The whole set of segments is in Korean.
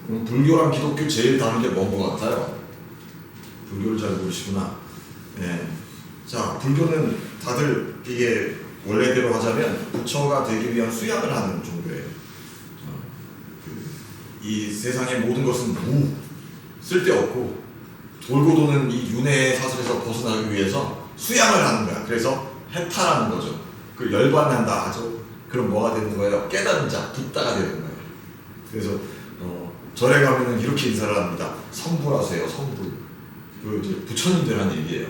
그럼 불교랑 기독교 제일 다른 게 뭔 것 같아요? 불교를 잘 모르시구나. 예. 자, 불교는 다들 이게 원래대로 하자면 부처가 되기 위한 수양을 하는 종교예요. 이 세상의 모든 것은 쓸데없고 돌고 도는 이 윤회의 사슬에서 벗어나기 위해서 수양을 하는 거야. 그래서 해탈하는 거죠. 그 열반한다 하죠. 그럼 뭐가 되는 거예요? 깨달은 자, 붓다가 되는 거예요. 그래서 절에 가면은 이렇게 인사를 합니다. 성불하세요, 성불. 그 이제 부처님들 하는 얘기예요.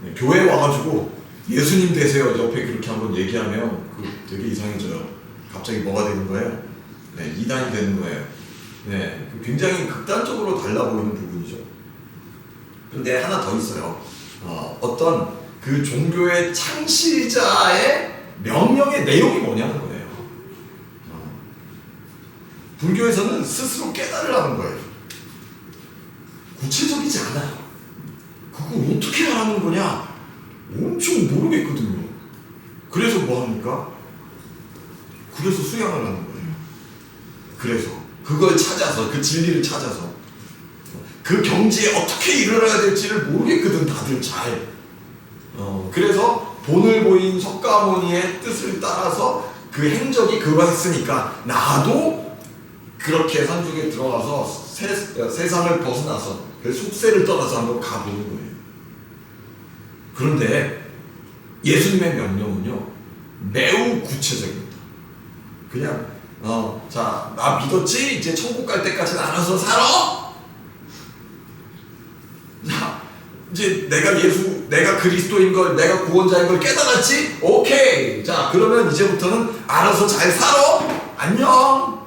네, 교회 와가지고 예수님 되세요. 옆에 그렇게 한번 얘기하면 그 되게 이상해져요. 갑자기 뭐가 되는 거예요? 네, 이단이 되는 거예요. 네, 굉장히 극단적으로 달라 보이는 부분이죠. 근데 하나 더 있어요. 어떤 그 종교의 창시자의 명령의 내용이 뭐냐는 거예요. 불교에서는 스스로 깨달으라는 거예요. 구체적이지 않아요. 그거 어떻게 하는 거냐? 엄청 모르겠거든요. 그래서 뭐 합니까? 그래서 수양을 하는 거예요. 그래서 그걸 찾아서, 그 진리를 찾아서 그 경지에 어떻게 일어나야 될지를 모르겠거든, 다들 잘. 그래서 본을 보인 석가모니의 뜻을 따라서 그 행적이 그러했으니까 나도 그렇게 산중에 들어가서 세상을 벗어나서 그 숙세를 떠나서 한번 가보는 거예요. 그런데 예수님의 명령은요, 매우 구체적입니다. 그냥 자, 나 믿었지? 이제 천국 갈 때까지는 알아서 살아? 자, 이제 내가 그리스도인 걸, 내가 구원자인 걸 깨달았지? 오케이. 자, 그러면 이제부터는 알아서 잘 살아? 안녕.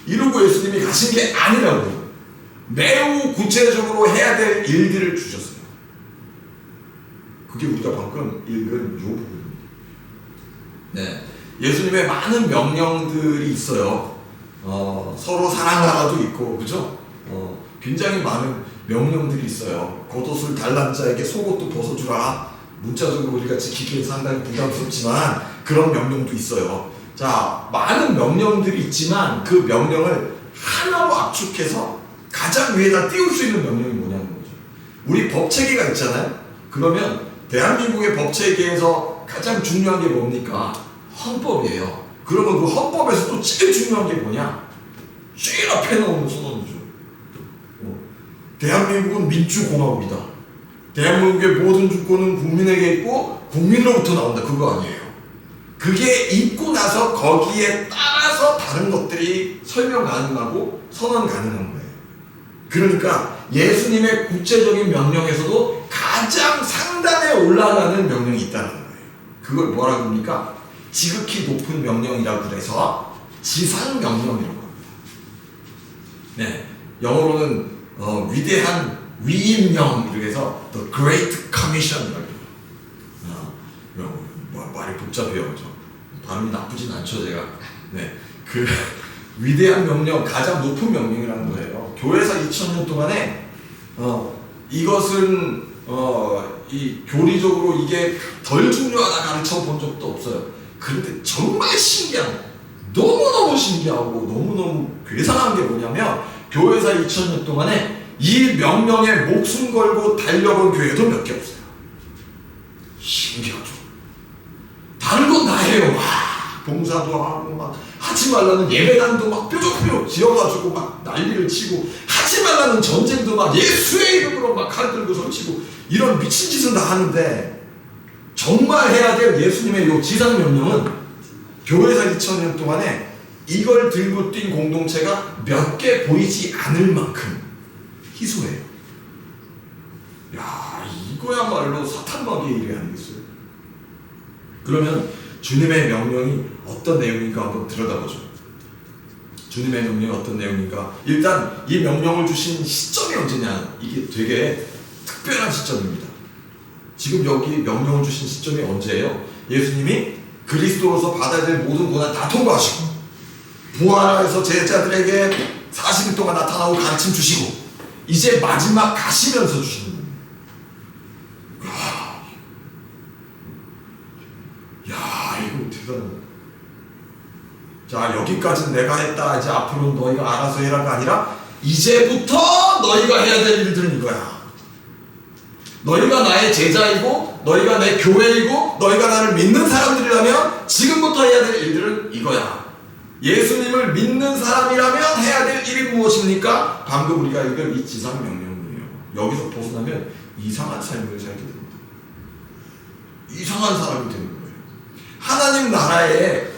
이러고 예수님이 가신 게 아니라고요. 매우 구체적으로 해야 될 일들을 주셨어요. 그게 우리가 방금 읽은 이 부분입니다. 네. 예수님의 많은 명령들이 있어요. 서로 사랑하라도 있고, 그죠? 굉장히 많은 명령들이 있어요. 겉옷을 달란 자에게 속옷도 벗어주라. 문자적으로 우리가 지키기엔 상당히 부담스럽지만 그런 명령도 있어요. 자, 많은 명령들이 있지만 그 명령을 하나로 압축해서 가장 위에다 띄울 수 있는 명령이 뭐냐는 거죠. 우리 법체계가 있잖아요. 그러면 대한민국의 법체계에서 가장 중요한 게 뭡니까? 헌법이에요. 그러면 그 헌법에서 또 제일 중요한 게 뭐냐? 제일 앞에 나오는 선언이죠. 대한민국은 민주공화국이다. 대한민국의 모든 주권은 국민에게 있고 국민으로부터 나온다. 그거 아니에요. 그게 있고 나서 거기에 따라서 다른 것들이 설명 가능하고 선언 가능한 거예요. 그러니까 예수님의 구체적인 명령에서도 가장 상단에 올라가는 명령이 있다는 거예요. 그걸 뭐라고 합니까? 지극히 높은 명령이라고 그래서 지상명령이라고 합니다. 네, 영어로는 위대한 위임령, 이렇게 해서 The Great Commission이라고 해요. 말이 복잡해요. 발음이 나쁘진 않죠, 제가. 네, 그 위대한 명령, 가장 높은 명령이라는 거예요. 교회사 2000년 동안에 이것은 이 교리적으로 이게 덜 중요하다 가르쳐 본 적도 없어요. 그런데 정말 신기한, 너무너무 신기하고 너무너무 괴상한 게 뭐냐면 교회사 2000년 동안에 이 명령에 목숨 걸고 달려본 교회도 몇 개 없어요. 신기하죠. 다른 건 다 해요. 봉사도 하고 막 하지 말라는 예배당도 막 뾰족뾰족 지어가지고 막 난리를 치고, 하지 말라는 전쟁도 막 예수의 이름으로 막 칼 들고 설치고 이런 미친 짓은 다 하는데, 정말 해야 될 예수님의 이 지상명령은 교회사 2000년 동안에 이걸 들고 뛴 공동체가 몇 개 보이지 않을 만큼 희소해요. 야, 이거야말로 사탄마귀의 일이 아니겠어요? 그러면 주님의 명령이 어떤 내용인가 한번 들여다보죠. 주님의 명령이 어떤 내용인가. 일단 이 명령을 주신 시점이 언제냐, 이게 되게 특별한 시점입니다. 지금 여기 명령을 주신 시점이 언제예요? 예수님이 그리스도로서 받아야 될 모든 고난 다 통과하시고 부활해서 제자들에게 40일 동안 나타나고 가르침 주시고 이제 마지막 가시면서 주시는 겁니다. 야, 이거 대단하다. 자, 여기까지는 내가 했다. 이제 앞으로는 너희가 알아서 해라가 아니라 이제부터 너희가 해야 될 일들은 이거야. 너희가 나의 제자이고 너희가 내 교회이고 너희가 나를 믿는 사람들이라면 지금부터 해야 될 일들은 이거야. 예수님을 믿는 사람이라면 해야 될 일이 무엇입니까? 방금 우리가 읽은 이 지상명령이에요. 여기서 벗어나면 이상한 삶을 살게 됩니다. 이상한 사람이 되는 거예요. 하나님 나라의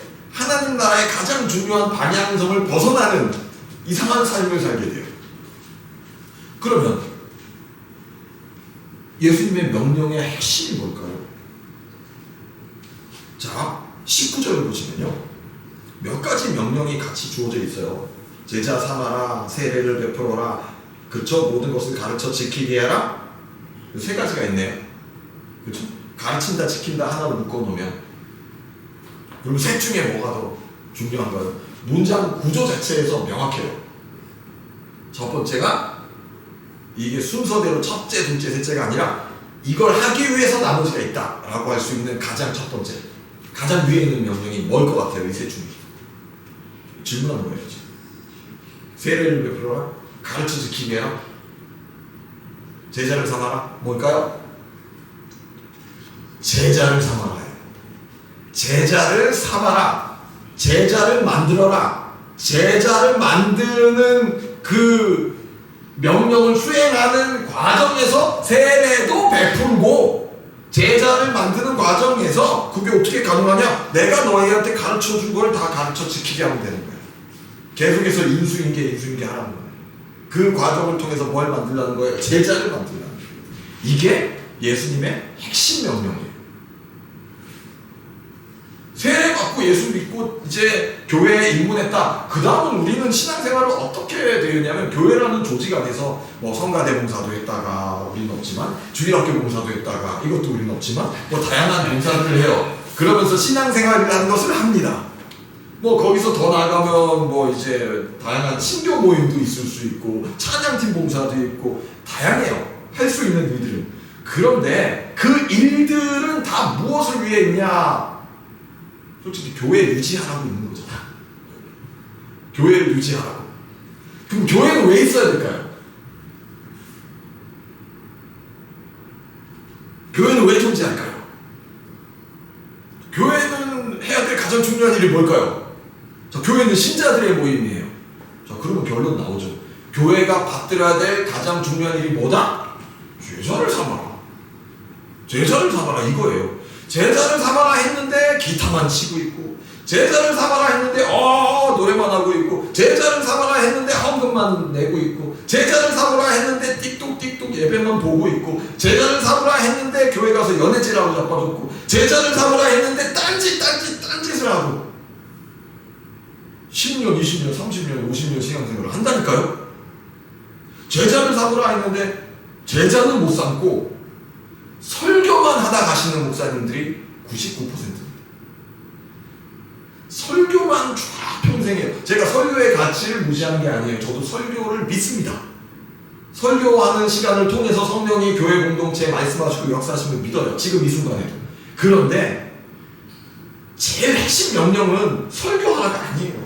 가장 중요한 방향성을 벗어나는 이상한 삶을 살게 돼요. 그러면 예수님의 명령의 핵심이 뭘까요? 자, 19절을 보시면요. 몇 가지 명령이 같이 주어져 있어요. 제자 삼아라, 세례를 베풀어라, 그쵸? 모든 것을 가르쳐 지키게 하라. 세 가지가 있네요. 그쵸? 가르친다, 지킨다 하나로 묶어놓으면, 그럼 셋 중에 뭐가 더 중요한가요? 문장 구조 자체에서 명확해요. 첫 번째가 이게 순서대로 첫째, 둘째, 셋째가 아니라 이걸 하기 위해서 나머지가 있다 라고 할 수 있는 가장 첫 번째, 가장 위에 있는 명령이 뭘 것 같아요? 이 셋 중에 질문한 거예요. 지금. 세례를 베풀어라, 가르쳐 지키게 해라, 제자를 삼아라. 뭘까요? 제자를 삼아라. 제자를 삼아라. 제자를 만들어라. 제자를 만드는 그 명령을 수행하는 과정에서 세례도 베풀고, 제자를 만드는 과정에서 그게 어떻게 가능하냐? 내가 너희한테 가르쳐 준 걸 다 가르쳐 지키게 하면 되는 거예요. 계속해서 인수인계 하라는 거예요. 그 과정을 통해서 뭘 만들라는 거예요? 제자를 만들라는 거예요. 이게 예수님의 핵심 명령이에요. 세례 받고 예수 믿고 이제 교회에 입문했다. 그 다음은 우리는 신앙생활을 어떻게 되었냐면, 교회라는 조직 안에서 뭐 성가대 봉사도 했다가 우리는 없지만, 주일학교 봉사도 했다가 이것도 우리는 없지만, 뭐 다양한 봉사를 해요. 그러면서 신앙생활이라는 것을 합니다. 뭐 거기서 더 나가면 뭐 이제 다양한 신교 모임도 있을 수 있고, 찬양팀 봉사도 있고, 다양해요. 할 수 있는 일들은. 그런데 그 일들은 다 무엇을 위해 있냐? 솔직히 교회 유지하라고 있는 거죠. 교회를 유지하라고. 그럼 교회는 왜 있어야 될까요? 교회는 왜 존재할까요? 교회는 해야 될 가장 중요한 일이 뭘까요? 자, 교회는 신자들의 모임이에요. 자, 그러면 결론 나오죠. 교회가 받들어야 될 가장 중요한 일이 뭐다? 제자를 삼아라. 제자를 삼아라 이거예요. 제자를 삼아라 했는데 기타만 치고 있고, 제자를 삼아라 했는데 노래만 하고 있고, 제자를 삼아라 했는데 헌금만 내고 있고, 제자를 삼아라 했는데 띡똑띡똑 예배만 보고 있고, 제자를 삼아라 했는데 교회 가서 연애질하고 자빠졌고, 제자를 삼아라 했는데 딴짓을 하고 10년, 20년, 30년, 50년 신앙생활을 한다니까요. 제자를 삼으라 했는데 제자는 못 삼고 설교만 하다 가시는 목사님들이 99%입니다. 설교만 쫙 평생 해요. 제가 설교의 가치를 무시하는 게 아니에요. 저도 설교를 믿습니다. 설교하는 시간을 통해서 성령이 교회 공동체에 말씀하시고 역사하시는 걸 믿어요. 지금 이 순간에도. 그런데 제일 핵심 명령은 설교하라가 아니에요.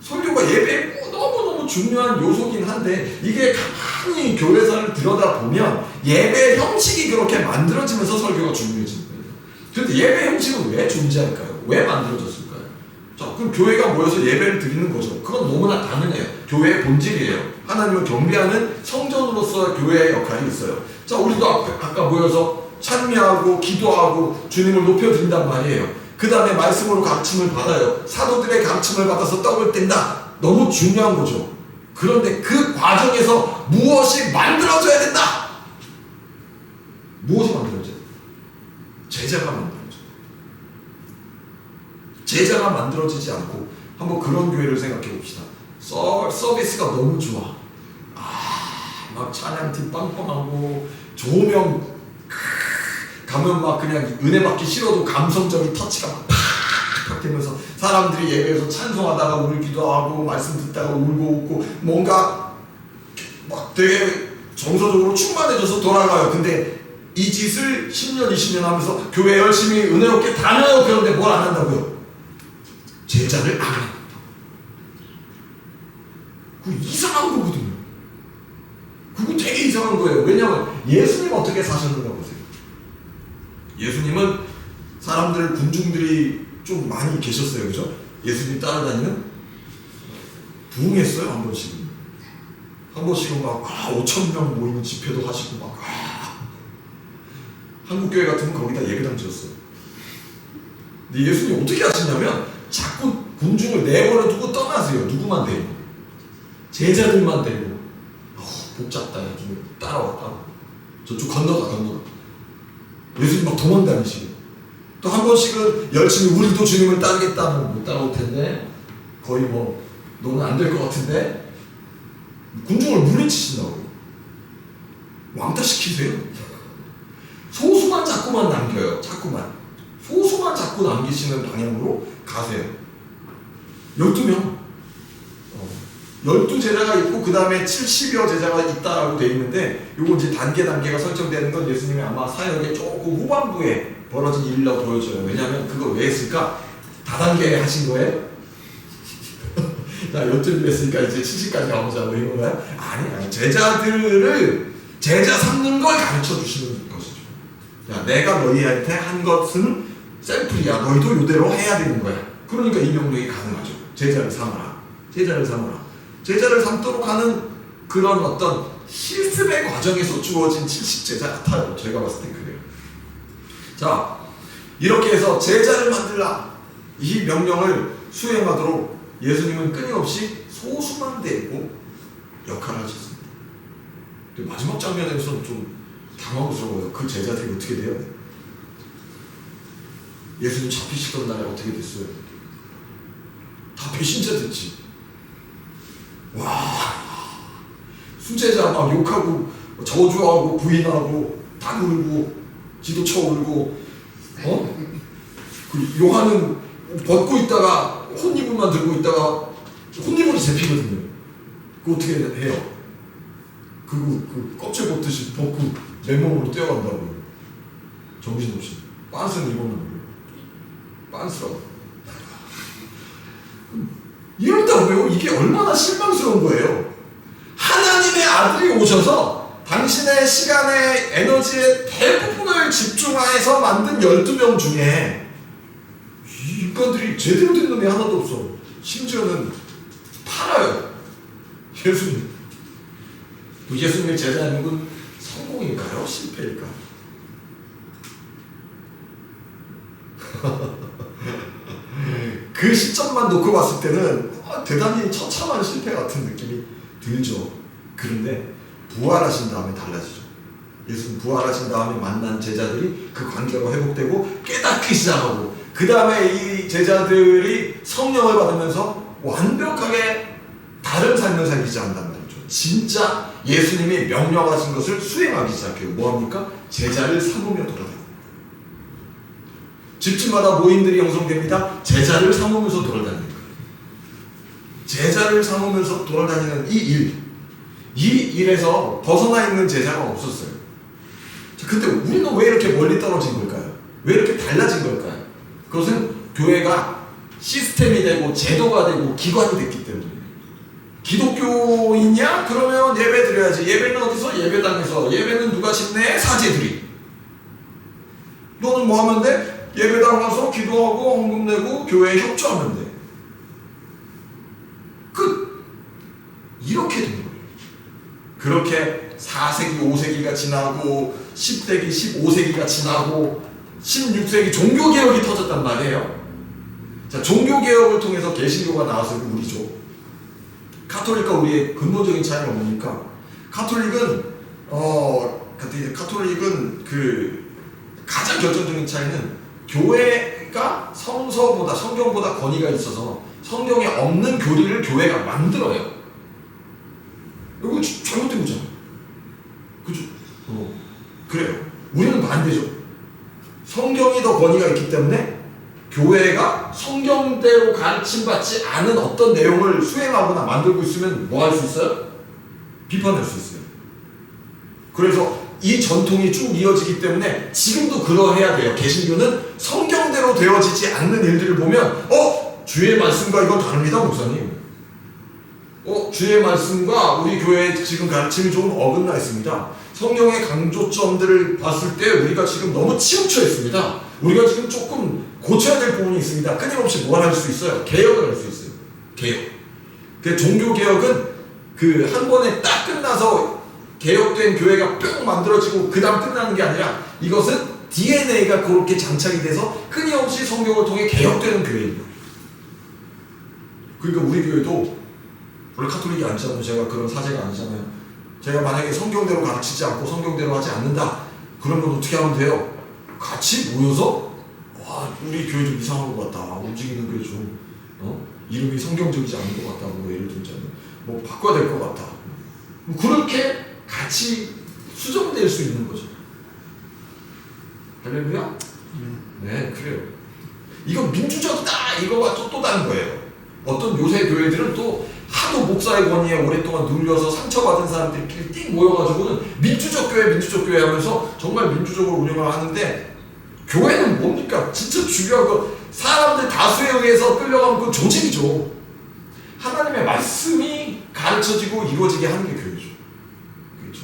설교가 예배에 너무너무 중요한 요소긴 한데, 이게 가만히 교회사를 들여다보면 예배 형식이 그렇게 만들어지면서 설교가 중요해지는 거예요. 그런데 예배 형식은 왜 존재할까요? 왜 만들어졌을까요? 자, 그럼 교회가 모여서 예배를 드리는 거죠. 그건 너무나 당연해요. 교회의 본질이에요. 하나님을 경배하는 성전으로서 교회의 역할이 있어요. 자, 우리도 아까 모여서 찬미하고 기도하고 주님을 높여드린단 말이에요. 그 다음에 말씀으로 가르침을 받아요. 사도들의 가르침을 받아서 떡을 뗀다. 너무 중요한 거죠. 그런데 그 과정에서 무엇이 만들어져야 된다. 무엇이 만들어져야 된다? 제자가 만들어져야 된다. 제자가 만들어지지 않고, 한번 그런 교회를 생각해 봅시다. 서비스가 너무 좋아. 막 찬양팀 빵빵하고 조명 가면 막 그냥 은혜 받기 싫어도 감성적인 터치가 팍팍 되면서 사람들이 예배에서 찬송하다가 울기도 하고, 말씀 듣다가 울고 웃고, 뭔가 막 되게 정서적으로 충만해져서 돌아가요. 근데 이 짓을 10년, 20년 하면서 교회 열심히 은혜롭게 다녀요. 그런데 뭘 안 한다고요? 제자를 안 합니다. 그 이상한 거거든요. 그거 되게 이상한 거예요. 왜냐하면 예수님 어떻게 사셨는가 보세요. 예수님은 사람들, 군중들이 좀 많이 계셨어요. 그죠? 예수님 따라다니는? 부흥했어요. 한 번씩은. 한 번씩은 막 5,000명 모이는 집회도 하시고 막 한국교회 같으면 거기다 예배당 지었어요. 근데 예수님 어떻게 하시냐면 자꾸 군중을 내버려 두고 떠나세요. 누구만 데리고? 제자들만 데리고. 복 잡다. 따라와. 저쪽 건너가. 예수님 막 도망다니시고. 또 한 번씩은 열심히 우리도 주님을 따르겠다면 못 따라올 텐데 거의 뭐 너는 안 될 것 같은데 군중을 물리치신다고요. 왕따시키세요. 소수만 자꾸만 남겨요. 소수만 자꾸 남기시는 방향으로 가세요. 12명. 12제자가 있고 그 다음에 70여 제자가 있다라고 되어 있는데 요거 이제 단계가 설정되는 건 예수님이 아마 사역의 조금 후반부에 벌어진 일이라고 보여져요. 왜냐하면 그걸 왜 했을까? 다단계 하신 거예요? 자, 12명 했으니까 이제 70까지 가보자 뭐 이런 건가요? 아니, 제자들을 제자 삼는 걸 가르쳐 주시는 것이죠. 야, 내가 너희한테 한 것은 샘플이야. 너희도 이대로 해야 되는 거야. 그러니까 이 명령이 가능하죠. 제자를 삼아라. 제자를 삼도록 하는 그런 어떤 실습의 과정에서 주어진 70제자 같아요. 제가 봤을 때 그래요. 자, 이렇게 해서 제자를 만들라. 이 명령을 수행하도록 예수님은 끊임없이 소수만 데리고 역할을 하셨습니다. 근데 마지막 장면에서는 좀 당황스러워요. 그 제자들이 어떻게 돼요? 예수님 잡히시던 날에 어떻게 됐어요? 다 배신자 됐지. 와, 수제자 막 욕하고 저주하고 부인하고 다 울고 지도 쳐 울고 그 요한은 벗고 있다가 혼이불만 들고 있다가 혼이불이 잡히거든요. 그거 어떻게 해요? 그 껍질 벗듯이 벗고 맨몸으로 뛰어간다고요. 정신없이 빤스는 입었는데 빤스라고 이런다고요? 이게 얼마나 실망스러운 거예요. 하나님의 아들이 오셔서 당신의 시간의 에너지의 대부분을 집중해서 만든 12명 중에 이 인간들이 제대로 된 놈이 하나도 없어. 심지어는 팔아요. 예수님. 예수님의 제자는 건 성공일까요? 실패일까요? 그 시점만 놓고 봤을 때는 대단히 처참한 실패 같은 느낌이 들죠. 그런데 부활하신 다음에 달라지죠. 예수님 부활하신 다음에 만난 제자들이 그 관계가 회복되고 깨닫기 시작하고 그 다음에 이 제자들이 성령을 받으면서 완벽하게 다른 삶을 살기 시작한단 말이죠. 진짜 예수님이 명령하신 것을 수행하기 시작해요. 뭐합니까? 제자를 삼으며 돌아다니고 집집마다 모임들이 형성됩니다. 제자를 삼으면서 돌아다니는 거예요. 제자를 삼으면서 돌아다니는 이 일에서 벗어나 있는 제자가 없었어요. 근데 우리는 왜 이렇게 멀리 떨어진 걸까요? 왜 이렇게 달라진 걸까요? 그것은 교회가 시스템이 되고 제도가 되고 기관이 됐기 때문입니다. 기독교인이야? 그러면 예배 드려야지. 예배는 어디서? 예배당에서. 예배는 누가 심네? 사제들이. 너는 뭐 하면 돼? 예배당 가서 기도하고 헌금 내고 교회에 협조하면 돼. 끝. 이렇게 된 거예요. 그렇게 4세기, 5세기가 지나고 10세기, 15세기가 지나고 16세기 종교개혁이 터졌단 말이에요. 자, 종교개혁을 통해서 개신교가 나와서 우리죠. 가톨릭과 우리의 근본적인 차이가 뭡니까? 가톨릭은 그 가장 결정적인 차이는 교회가 성경보다 권위가 있어서 성경에 없는 교리를 교회가 만들어요. 이거 잘못된 거잖아요. 그죠? 그래요. 우리는 반대죠. 성경이 더 권위가 있기 때문에 교회가 성경대로 가르침받지 않은 어떤 내용을 수행하거나 만들고 있으면 뭐 할 수 있어요? 비판할 수 있어요. 그래서 이 전통이 쭉 이어지기 때문에 지금도 그러해야 돼요. 개신교는 성경대로 되어지지 않는 일들을 보면 주의 말씀과 이건 다릅니다, 목사님. 주의 말씀과 우리 교회의 지금 가르침이 조금 어긋나 있습니다. 성경의 강조점들을 봤을 때 우리가 지금 너무 치우쳐 있습니다. 우리가 지금 조금 고쳐야 될 부분이 있습니다. 끊임없이 뭘 할 수 있어요? 개혁을 할 수 있어요. 개혁. 그 종교개혁은 그 한 번에 딱 끝나서 개혁된 교회가 뿅 만들어지고 그 다음 끝나는 게 아니라 이것은 DNA가 그렇게 장착이 돼서 끊임없이 성경을 통해 개혁되는 교회입니다. 그러니까 우리 교회도 원래 카톨릭이 아니잖아요. 제가 그런 사제가 아니잖아요. 제가 만약에 성경대로 가르치지 않고 성경대로 하지 않는다, 그러면 어떻게 하면 돼요? 같이 모여서 우리 교회 좀 이상한 것 같다, 움직이는 게 좀 이름이 성경적이지 않은 것 같다, 뭐 예를 들자면 뭐 바꿔야 될 것 같다, 뭐 그렇게 같이 수정될 수 있는 거죠. 할렐루야? 네, 그래요. 이거 민주적이다, 이거와 또 다른 거예요. 어떤 요새 교회들은 또 하도 목사의 권위에 오랫동안 눌려서 상처받은 사람들끼리 띵 모여가지고는 민주적 교회 하면서 정말 민주적으로 운영을 하는데, 교회는 뭡니까? 진짜 중요한 거, 사람들 다수에 의해서 끌려가면 그 조직이죠. 하나님의 말씀이 가르쳐지고 이루어지게 하는 게 교회죠. 그렇죠?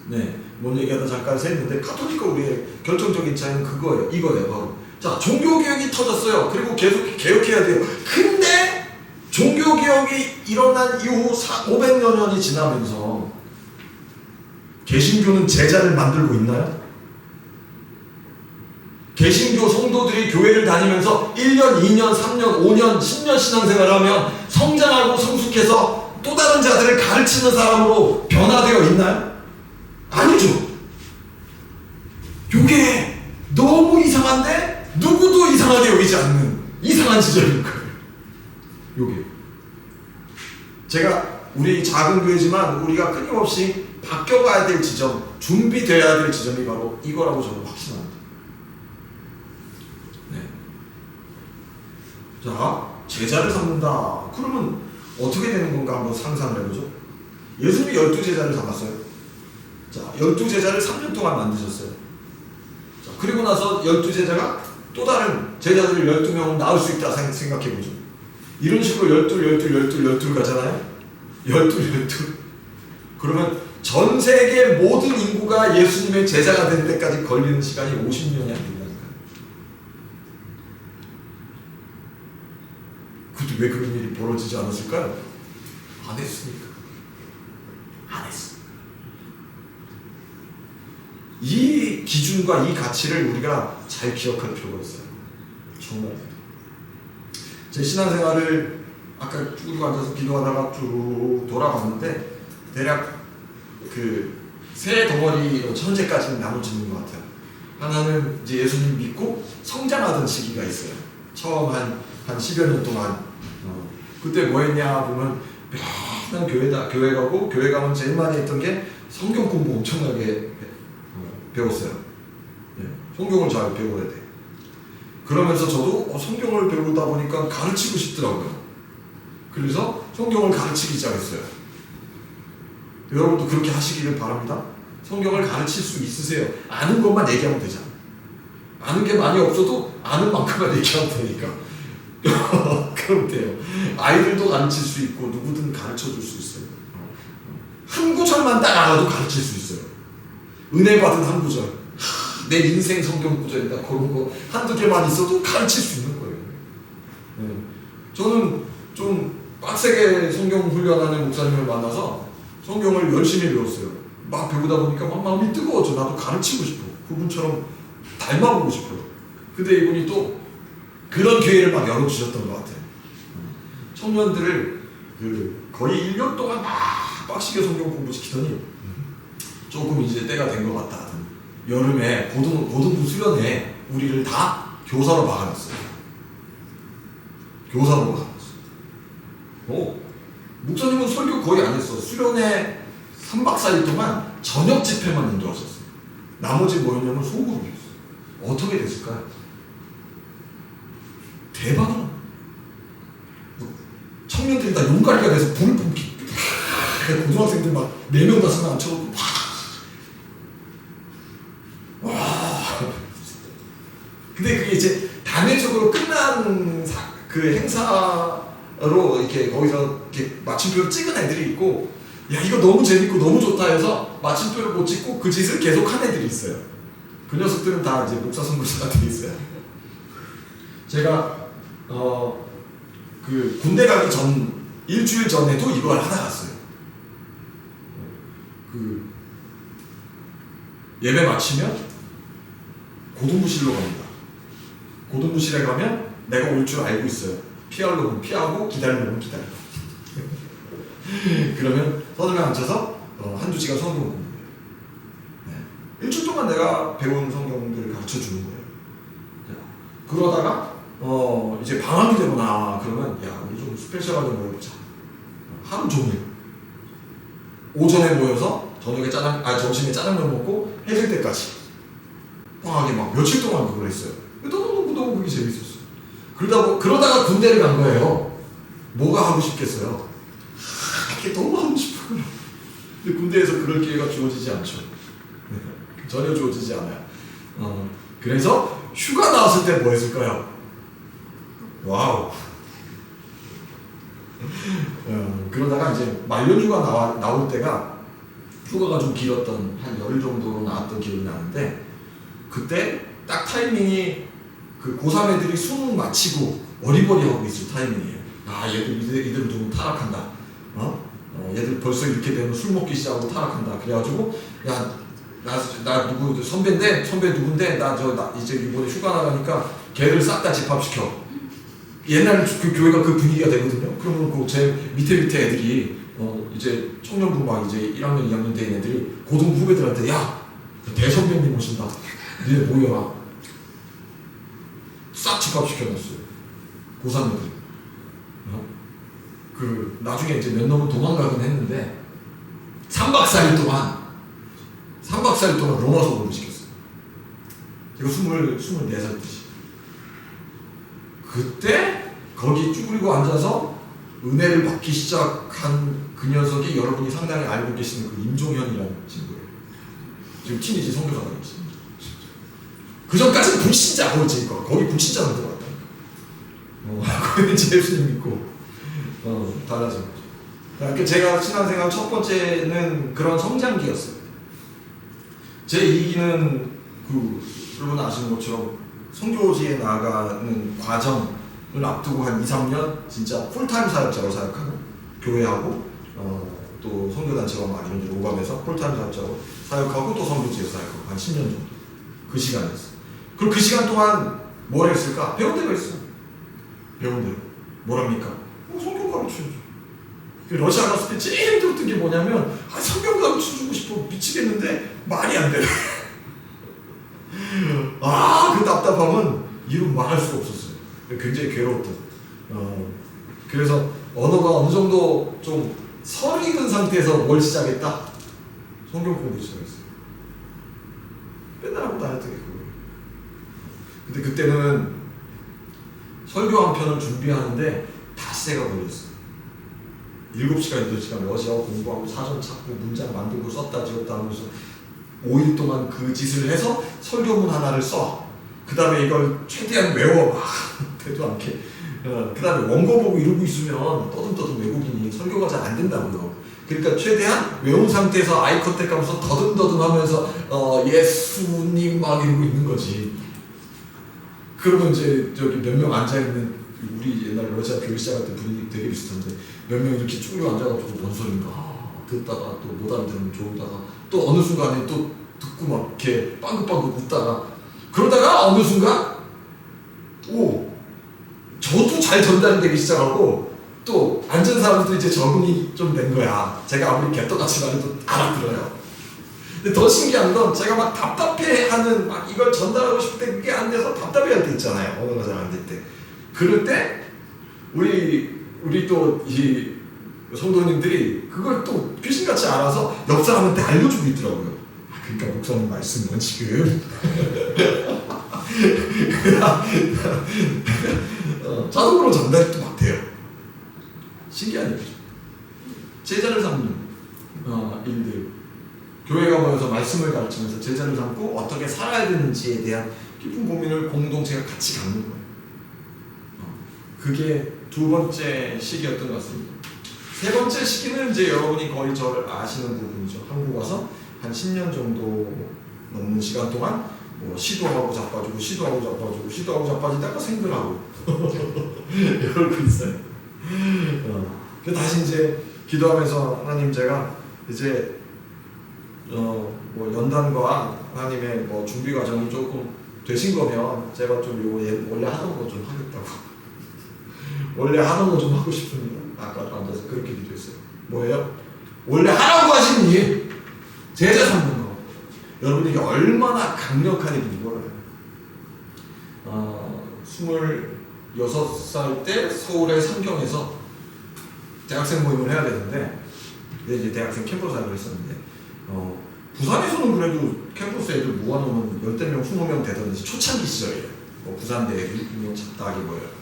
네, 뭔 얘기하다 잠깐 샜는데, 카톨릭과 우리의 결정적인 차이는 그거예요. 이거예요, 바로. 자, 종교개혁이 터졌어요. 그리고 계속 개혁해야 돼요. 근데 종교개혁이 일어난 이후 500여 년이 지나면서 개신교는 제자를 만들고 있나요? 개신교 성도들이 교회를 다니면서 1년, 2년, 3년, 5년, 10년 신앙생활을 하면 성장하고 성숙해서 또 다른 자들을 가르치는 사람으로 변화되어 있나요? 아니죠. 요게 너무 이상한데 누구도 이상하게 여기지 않는 이상한 지점인 거예요. 요게. 제가 우리 작은 교회지만 우리가 끊임없이 바뀌어가야 될 지점, 준비되어야 될 지점이 바로 이거라고 저는 확신합니다. 네. 자, 제자를 삼는다. 그러면 어떻게 되는 건가 한번 상상을 해보죠. 예수님이 12제자를 삼았어요. 자, 12제자를 3년 동안 만드셨어요. 자, 그리고 나서 12제자가 또 다른 제자들을 12명을 낳을 수 있다 생각해보죠. 이런 식으로 12 가잖아요. 12. 그러면 전 세계 모든 인구가 예수님의 제자가 되는 데까지 걸리는 시간이 50년이 안 된다니까요. 그때 왜 그런 일이 벌어지지 않았을까요? 안 했으니까. 안 했어. 이 기준과 이 가치를 우리가 잘 기억할 필요가 있어요. 정말. 제 신앙생활을 아까 쭉 앉아서 기도하다가 쭉 돌아봤는데 대략 그 세 덩어리로 현재까지는 나눠지는 것 같아요. 하나는 이제 예수님 믿고 성장하던 시기가 있어요. 처음 한 10여 년 동안 그때 뭐 했냐 보면 맨날 교회 가고, 교회 가면 제일 많이 했던 게 성경 공부 엄청나게 배웠어요. 네, 성경을 잘 배워야 돼. 그러면서 저도 성경을 배우다 보니까 가르치고 싶더라고요. 그래서 성경을 가르치기 시작했어요. 여러분도 그렇게 하시기를 바랍니다. 성경을 가르칠 수 있으세요. 아는 것만 얘기하면 되잖아. 아는 게 많이 없어도 아는 만큼만 얘기하면 되니까. 그럼 돼요. 아이들도 가르칠 수 있고 누구든 가르쳐줄 수 있어요. 한 구절만 딱 알아도 가르칠 수 있어요. 은혜 받은 한 구절, 내 인생 성경 구절이다, 그런 거 한두 개만 있어도 가르칠 수 있는 거예요. 네. 저는 좀 빡세게 성경 훈련하는 목사님을 만나서 성경을 열심히 배웠어요. 막 배우다 보니까 막 마음이 뜨거워져. 나도 가르치고 싶어. 그분처럼 닮아보고 싶어요. 근데 이분이 또 그런 기회를 막 열어주셨던 것 같아요. 청년들을 거의 1년 동안 막 빡시게 성경 공부시키더니 조금 이제 때가 된 것 같다. 여름에 고등부 수련회 우리를 다 교사로 막아놨어요. 교사로 막아놨어요. 목사님은 설교 거의 안 했어. 수련회 3박 4일 동안 저녁 집회만 인도하셨어요. 나머지 뭐였냐면 소그룹이었어요. 어떻게 됐을까요? 대박이야. 청년들이 다 용가리가 돼서 불을 뿜기. 고등학생들 막 4명 5명 앉혀놓고 와. 근데 그게 이제 단회적으로 끝난 그 행사로 이렇게 거기서 이렇게 마침표를 찍은 애들이 있고, 야 이거 너무 재밌고 너무 좋다 해서 마침표를 못 찍고 그 짓을 계속 한 애들이 있어요. 그 녀석들은 다 이제 목사 선교사가 돼 있어요. 제가 그 군대 가기 전 일주일 전에도 이걸 하다 갔어요. 그 예배 마치면 고등부실로 갑니다. 고등부실에 가면 내가 올 줄 알고 있어요. 피할 놈은 피하고 기다릴 놈은 기다려. 그러면 서점에 앉아서 한두 시간 성경 공부해요. 네. 일주일 동안 내가 배운 성경들을 가르쳐 주는 거예요. 그러다가 이제 방학이 되거나 그러면 야 우리 좀 스페셜하게 모여보자. 하루 종일 오전에 모여서 저녁에 점심에 짜장면 먹고 해질 때까지 방학에 막 며칠 동안 그걸 했어요. 너무 그게 재밌었어요. 그러다가 군대를 간 거예요. 뭐가 하고 싶겠어요? 그게 너무 하고 싶어요. 근데 군대에서 그럴 기회가 주어지지 않죠. 전혀 주어지지 않아요. 그래서 휴가 나왔을 때 뭐 했을까요? 와우. 그러다가 이제 말년휴가 나올 때가 휴가가 좀 길었던 한 열흘 정도 나왔던 기억이 나는데, 그때 딱 타이밍이 그 고3 애들이 수능 마치고 어리버리하고 있을 타이밍이에요. 아 이들 누구 타락한다. 얘들 벌써 이렇게 되면 술 먹기 시작하고 타락한다. 그래가지고 나 누구 선배 누군데 나 이제 이번에 휴가 나가니까 걔를 싹 다 집합시켜. 옛날 그 교회가 그 분위기가 되거든요. 그러면 그 제 밑에 애들이 이제 청년부 막 이제 1학년 2학년 된 애들이 고등 후배들한테 야 대선배님 오신다. 니네 모여라. 싹 집합시켜놨어요. 고3 애들. 그 나중에 이제 몇 놈은 도망가긴 했는데 3박 4일 동안 로마 수업을 시켰어요. 제가 24살 때지. 그때 거기 쭈그리고 앉아서 은혜를 받기 시작한 그 녀석이 여러분이 상당히 알고 계시는 그 임종현이라는 친구예요. 지금 티니지 선교사가 있습니다. 그 전까지는 불신자 거기 불신자로 들어갔다니까. 거기는 예수님 믿고 달라진 거죠. 그러니까 제가 신앙생활 첫 번째는 그런 성장기였어요. 제 2기는 여러분 아시는 것처럼 선교지에 나가는 과정을 앞두고 한 2, 3년 진짜 풀타임 사역자로 사역하고 교회하고 또 선교단체와 막 이런 데로 오가면서 풀타임 사역자로 사역하고 또 선교지에서 사역하고 한 10년 정도 그 시간이었어요. 그리고 그 시간 동안 뭘 했을까? 배운 대로 했어요. 배운 대로. 뭐랍니까? 성경 가르쳐야죠. 러시아 갔을 때 제일 힘들었던 게 뭐냐면 성경 가르쳐주고 싶어 미치겠는데 말이 안 돼. 그 답답함은 이루 말할 수가 없었어요. 굉장히 괴로웠던. 그래서 언어가 어느 정도 좀 설이 익은 상태에서 뭘 시작했다? 성경 공부 시작했어요. 맨날 하고 다녔던 게 그거예요. 근데 그때는 설교 한 편을 준비하는데 닷새가 걸렸어요. 7시간, 8시간 러시아어 공부하고 사전 찾고 문장 만들고 썼다 지웠다 하면서 5일 동안 그 짓을 해서 설교문 하나를 써. 그 다음에 이걸 최대한 외워. 되도 않게. 그 다음에 원고 보고 이러고 있으면 떠듬떠듬 외국인이 설교가 잘 안 된다고요. 그러니까 최대한 외운 상태에서 아이 컨택 하면서 더듬더듬 하면서 예수님 막 이러고 있는 거지. 그러면 이제 저기 몇 명 앉아있는 우리 옛날 러시아 교회 시작할 때 분위기 되게 비슷한데 몇 명 이렇게 쭈그려 앉아가지고 뭔 소린가 듣다가 또 못 알아들으면 좋다가 또 어느 순간에 또 듣고 막 이렇게 빵긋빵긋 웃다가 그러다가 어느 순간 저도 잘 전달이 되기 시작하고 또 앉은 사람도 이제 적응이 좀 된 거야. 제가 아무리 개떡같이 말해도 알아들어요. 근데 더 신기한 건 제가 막 답답해하는 막 이걸 전달하고 싶을 때 그게 안 돼서 답답해할 때 있잖아요. 언어가 잘 안 될 때. 그럴 때 우리 또 이 성도님들이 그걸 또 귀신같이 알아서 옆 사람한테 알려주고 있더라고요. 그러니까 목사님 말씀은 지금 자동으로 전달이 또 막 돼요. 신기한 일이죠. 제자를 삼는 일들. 교회가 모여서 말씀을 가르치면서 제자를 삼고 어떻게 살아야 되는지에 대한 깊은 고민을 공동체가 같이 갖는 거예요. 그게 두 번째 시기였던 것 같습니다. 세 번째 시기는 이제 여러분이 거의 저를 아시는 부분이죠. 한국 와서 한 10년 정도 넘는 시간 동안 뭐 시도하고 자빠지고 시도하고 자빠지고 시도하고 자빠지다가 생글하고 이러고 있어요. 다시 이제 기도하면서 하나님 제가 이제 뭐 연단과 하나님의 뭐 준비 과정이 조금 되신 거면 제가 좀 요거 원래 하던 거 좀 하겠다고 원래 하던 거 좀 하고 싶습니다. 아까도 앉아서 그렇게 기도했어요. 뭐예요? 원래 하라고 하신 일 제자 삼는 거. 여러분 이게 얼마나 강력한 일인지 몰라요. 26살 때 서울의 상경에서 대학생 모임을 해야 되는데 이제 대학생 캠퍼스 하기로 했었는데 부산에서는 그래도 캠퍼스 애들 모아놓으면 10명, 20명 되던지 초창기 시절이에요. 뭐 부산대 뭐 작다기 뭐예요.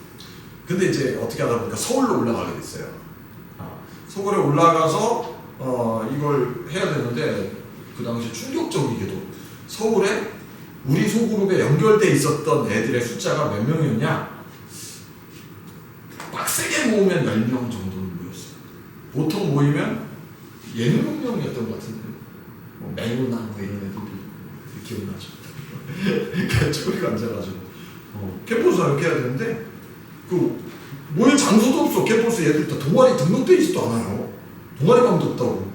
근데 이제 어떻게 하다 보니까 서울로 올라가게 됐어요. 서울에 올라가서 이걸 해야 되는데 그 당시 충격적이게도 서울에 우리 소그룹에 연결돼 있었던 애들의 숫자가 몇 명이었냐? 빡세게 모으면 10명 정도는 모였어요. 보통 모이면 7명이었던 것 같은데 뭐 맹우나 뭐 이런 애들이 기억나죠. 저기 앉아가지고 캠퍼스 이렇게 해야 되는데 그 모일 장소도 없어. 캠퍼스 애들 다 동아리 등록돼 있지도 않아요. 동아리방도 없다고.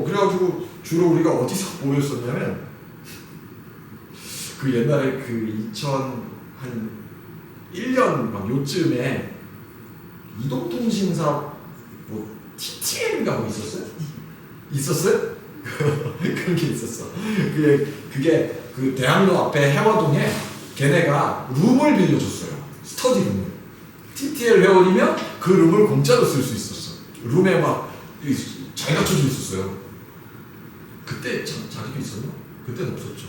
그래가지고 주로 우리가 어디서 모였었냐면 그 옛날에 그 2001년 막 요쯤에 이동통신사 뭐 TTL인가 뭐 있었어요? 있었어요? 그런 게 있었어. 그게 그 대학로 앞에 해화동에 걔네가 룸을 빌려줬어요. 스터디 룸을. TTL 회원이면 그 룸을 공짜로 쓸 수 있었어. 룸에 막 잘 갖춰져 있었어요. 그때 자기도 있었나? 그때는 없었죠.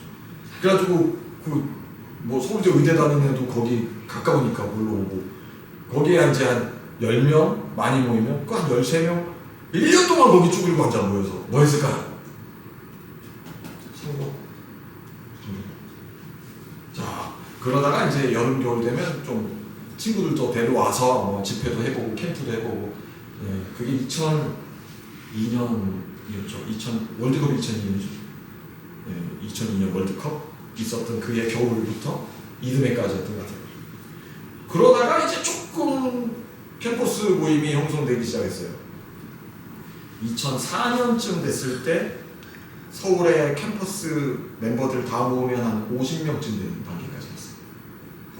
그래가지고 그 뭐 서울대 의대 다니는 애도 거기 가까우니까 놀러 오고 거기에 이제 한 10명 많이 모이면 그 한 13명 1년 동안 거기 쭈그리고 앉아 모여서 뭐 했을까요? 선거. 자 그러다가 이제 여름 겨울 되면 좀 친구들도 데려와서 뭐 집회도 해보고 캠프도 해보고 그게 2002년이었죠. 월드컵 2002년이죠. 2002년 월드컵 있었던 그해 겨울부터 이듬해까지였던 것 같아요. 그러다가 이제 조금 캠퍼스 모임이 형성되기 시작했어요. 2004년쯤 됐을 때 서울의 캠퍼스 멤버들 다 모으면 한 50명쯤 되는 단계까지 갔어요.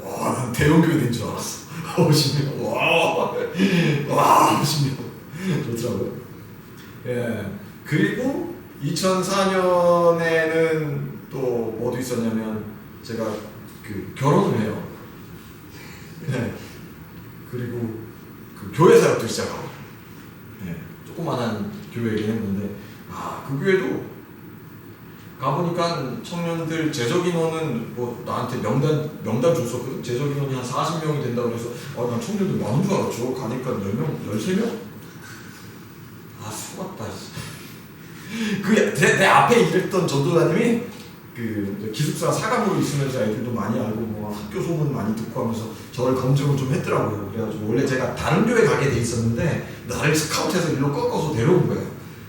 와, 난 대형교회 된 줄 알았어. 50명. 와, 50명. 좋더라고요. 그리고 2004년에는 또 뭐도 있었냐면 제가 그 결혼을 해요. 그리고 그 교회 사역도 시작하고 조그만한 교회이긴 했는데 그 교회도 가보니까 청년들 재적 인원은 뭐 나한테 명단 줬었거든. 재적 인원이 한 40명이 된다고 해서 난 청년들 많은 줄 알았죠. 가니까 10명, 13명? 속았다. 내 앞에 일했던 전도사님이 그 기숙사 사감으로 있으면서 애들도 많이 알고 뭐 학교 소문 많이 듣고 하면서 저를 검증을 좀 했더라고요. 그래가지고 원래 제가 다른 교회 가게 돼 있었는데 나를 스카우트해서 일로 꺾어서 데려온 거예요.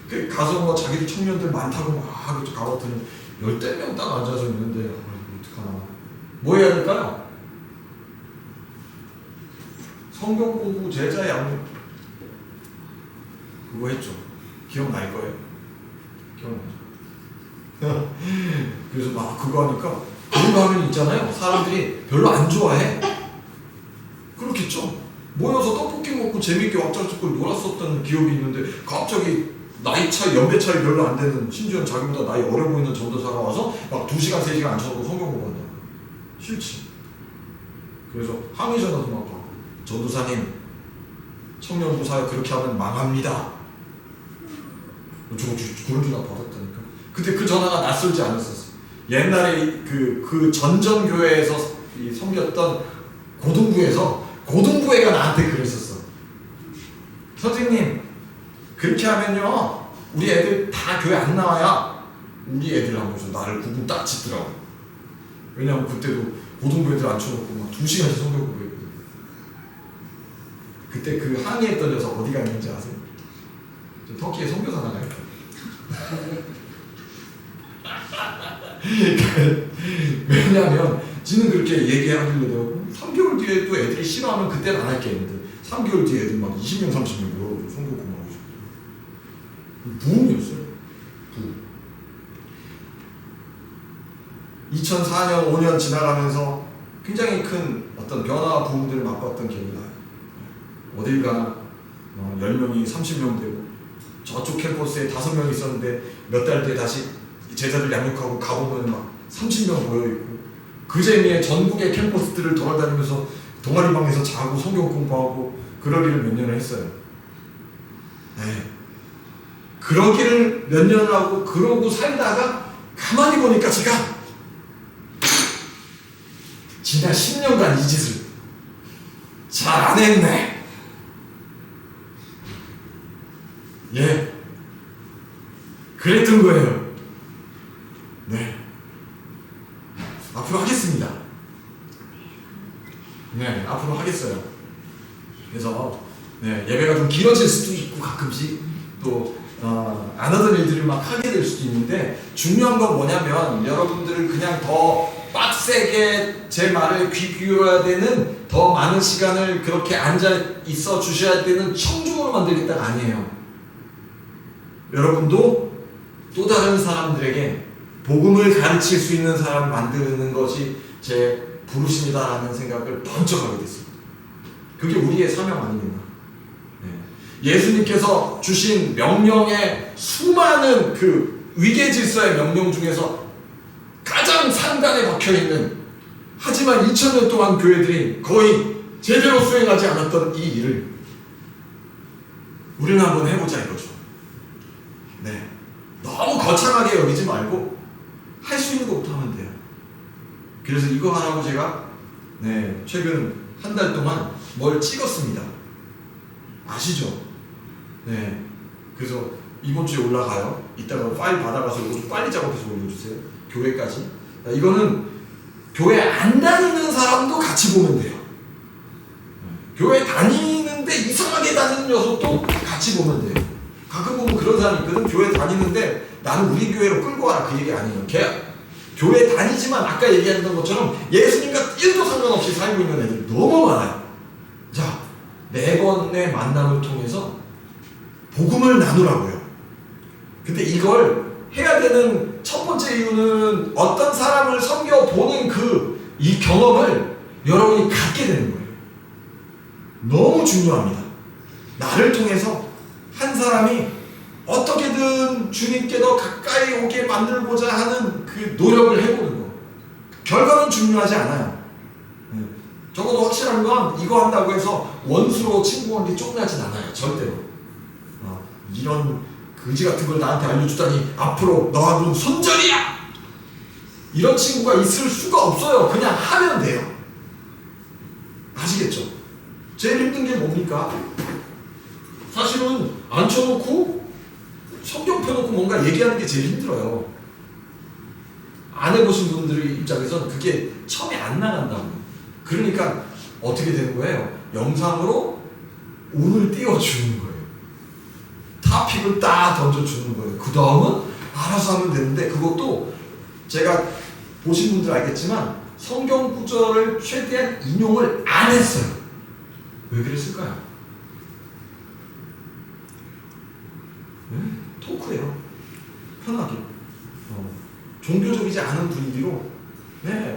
그 가서 뭐 자기들 청년들 많다고 막 가봤더니 10명 딱 앉아서 있는데 어떡하나. 뭐 해야 될까요? 성경 공부 제자 양육 그거 했죠. 기억날 거예요. 기억나죠. 그래서 막 그거 하니까 그거 하면 있잖아요. 사람들이 별로 안 좋아해. 그렇겠죠. 모여서 떡볶이 먹고 재밌게 왁자지껄 놀았었던 기억이 있는데 갑자기 나이 차이, 연배 차이 별로 안 되는 심지어 자기보다 나이 어려 보이는 전도사가 와서 막 2시간, 3시간 앉혀놓고 성경 공부한다. 싫지. 그래서 항의 전화도 막 받고 전도사님 청년부 사역 그렇게 하면 망합니다. 그런 전화 받았다니까. 근데 그 전화가 낯설지 않았었어. 옛날에 그 전전교회에서 섬겼던 고등부회가 나한테 그랬었어. 선생님 그렇게 하면요 우리 애들 다 교회 안 나와요. 우리 애들 하면서 나를 구분 딱 짓더라고. 왜냐면 그때도 고등부 애들 앉혀놓고 막 2시간씩 성경 공부했거든. 그때 그 항의했던 녀석 어디 갔는지 아세요? 저 터키에 선교사 나가요. 왜냐하면 지는 그렇게 얘기하길래 3개월 뒤에 또 애들이 싫어하면 그때는 안 할게 했는데 3개월 뒤에 애들 막 20명 30명 모여가지고 선교 공부하고 싶어요. 부흥이었어요. 부흥. 2004년 5년 지나가면서 굉장히 큰 어떤 변화와 부흥들을 맛봤던 기억이 나요. 어딜 가나 10명이 30명 되고 저쪽 캠퍼스에 5명 있었는데 몇 달 뒤에 다시 제자들 양육하고 가보면 막 30명 모여있고 그 재미에 전국의 캠퍼스들을 돌아다니면서 동아리방에서 자고 성경 공부하고 그러기를 몇 년을 했어요. 네. 그러기를 몇 년을 하고 그러고 살다가 가만히 보니까 제가 지난 10년간 이 짓을 잘 안 했네. 예. 그랬던 거예요. 네. 앞으로 하겠습니다. 네, 앞으로 하겠어요. 그래서 네, 예배가 좀 길어질 수도 있고 가끔씩 또 안 하던 일들을 막 하게 될 수도 있는데 중요한 건 뭐냐면 여러분들을 그냥 더 빡세게 제 말을 귀 기울여야 되는 더 많은 시간을 그렇게 앉아 있어 주셔야 되는 청중으로 만들겠다가 아니에요. 여러분도 또 다른 사람들에게 복음을 가르칠 수 있는 사람 만드는 것이 제 부르심이다라는 생각을 번쩍 하게 됐습니다. 그게 우리의 사명 아니겠나. 네. 예수님께서 주신 명령의 수많은 그 위계 질서의 명령 중에서 가장 상단에 박혀있는 하지만 2000년 동안 교회들이 거의 제대로 수행하지 않았던 이 일을 우리는 한번 해보자 이거죠. 네. 너무 거창하게 여기지 말고 할 수 있는 것부터 하면 돼요. 그래서 이거 하라고 제가 네, 최근 한 달 동안 뭘 찍었습니다. 아시죠? 네. 그래서 이번 주에 올라가요. 이따가 파일 받아가서 이거 좀 빨리 작업해서 올려주세요. 교회까지. 이거는 교회 안 다니는 사람도 같이 보면 돼요. 교회 다니는데 이상하게 다니는 녀석도 같이 보면 돼요. 가끔 보면 그런 사람이 있거든. 교회 다니는데 나는 우리 교회로 끌고 와라 그 얘기 아니에요. 걔 교회 다니지만 아까 얘기했던 것처럼 예수님과 1도 상관없이 살고 있는 애들 너무 많아요. 자, 매번의 만남을 통해서 복음을 나누라고요. 근데 이걸 해야 되는 첫 번째 이유는 어떤 사람을 섬겨보는 이 경험을 여러분이 갖게 되는 거예요. 너무 중요합니다. 나를 통해서 한 사람이 어떻게든 주님께 더 가까이 오게 만들고자 하는 그 노력을 해보는 거. 결과는 중요하지 않아요. 적어도 확실한 건 이거 한다고 해서 원수로 친구관계 쫑나진 않아요. 절대로. 이런 그지 같은 걸 나한테 알려주다니 앞으로 너하고는 손절이야! 이런 친구가 있을 수가 없어요. 그냥 하면 돼요. 아시겠죠? 제일 힘든 게 뭡니까? 사실은 앉혀놓고 성경 펴놓고 뭔가 얘기하는 게 제일 힘들어요. 안 해보신 분들의 입장에서는 그게 처음에 안 나간다고. 그러니까 어떻게 되는 거예요? 영상으로 운을 띄워주는 거예요. 타픽을 딱 던져주는 거예요. 그 다음은 알아서 하면 되는데 그것도 제가 보신 분들 알겠지만 성경 구절을 최대한 인용을 안 했어요. 왜 그랬을까요? 토크예요. 편하게. 종교적이지 않은 분위기로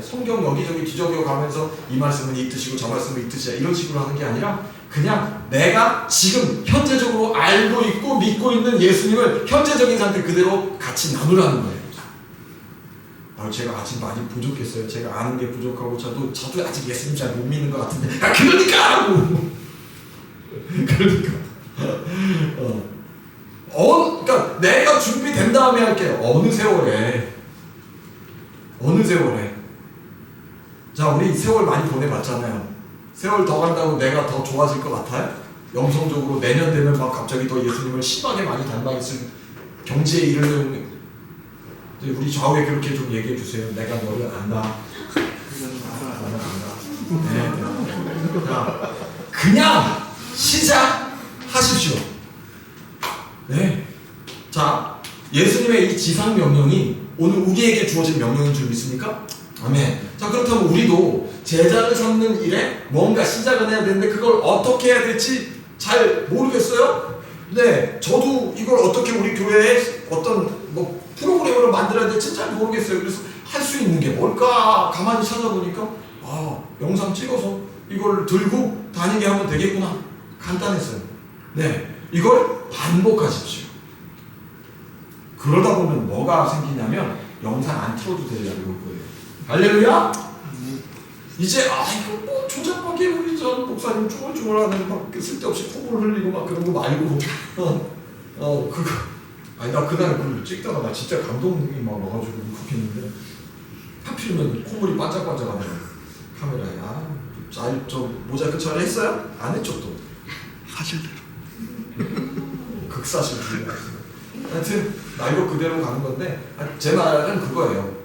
성경 여기저기 뒤적여 가면서 이 말씀은 이 뜻이고 저 말씀은 이 뜻이야 이런 식으로 하는 게 아니라 그냥 내가 지금 현재적으로 알고 있고 믿고 있는 예수님을 현재적인 상태 그대로 같이 나누라는 거예요. 제가 아직 많이 부족했어요. 제가 아는 게 부족하고 저도 아직 예수님 잘 못 믿는 것 같은데 그러니까 하고 그러니까 그러니까 내가 준비된 다음에 할게요. 어느 세월에 자 우리 세월 많이 보내봤잖아요. 세월 더 간다고 내가 더 좋아질 것 같아요? 영성적으로 내년 되면 막 갑자기 더 예수님을 심하게 많이 닮아있을 경지에 이르는 우리 좌우에 그렇게 좀 얘기해 주세요. 내가 너를 안다. 나는 안다. 네. 자, 그냥 시작하십시오. 네. 자, 예수님의 이 지상 명령이 오늘 우리에게 주어진 명령인 줄 믿습니까? 아멘. 자, 그렇다면 우리도 제자를 삼는 일에 뭔가 시작을 해야 되는데 그걸 어떻게 해야 될지 잘 모르겠어요? 네, 저도 이걸 어떻게 우리 교회에 어떤 프로그램으로 만들어야 될지 잘 모르겠어요. 그래서 할 수 있는 게 뭘까 가만히 찾아보니까 영상 찍어서 이걸 들고 다니게 하면 되겠구나. 간단했어요. 네, 이걸 반복하십시오. 그러다 보면 뭐가 생기냐면 영상 안 틀어도 되려고 볼 거예요. 할렐루야! 이제 이거 뭐 조작밖에 우리 전 목사님 쭈글쭈글하는 막 쓸데없이 콧물 흘리고 막 그런 거 말고 그거 나 그날 그걸 찍다가 나 진짜 감동이 막 와가지고 울컥했는데 하필이면 콧물이 반짝반짝하더라고 카메라에. 좀 모자이크 처리 했어요? 안 했죠 또. 사실대로. 극사실주의. 하여튼 나 이거 그대로 가는 건데 제 말은 그거예요.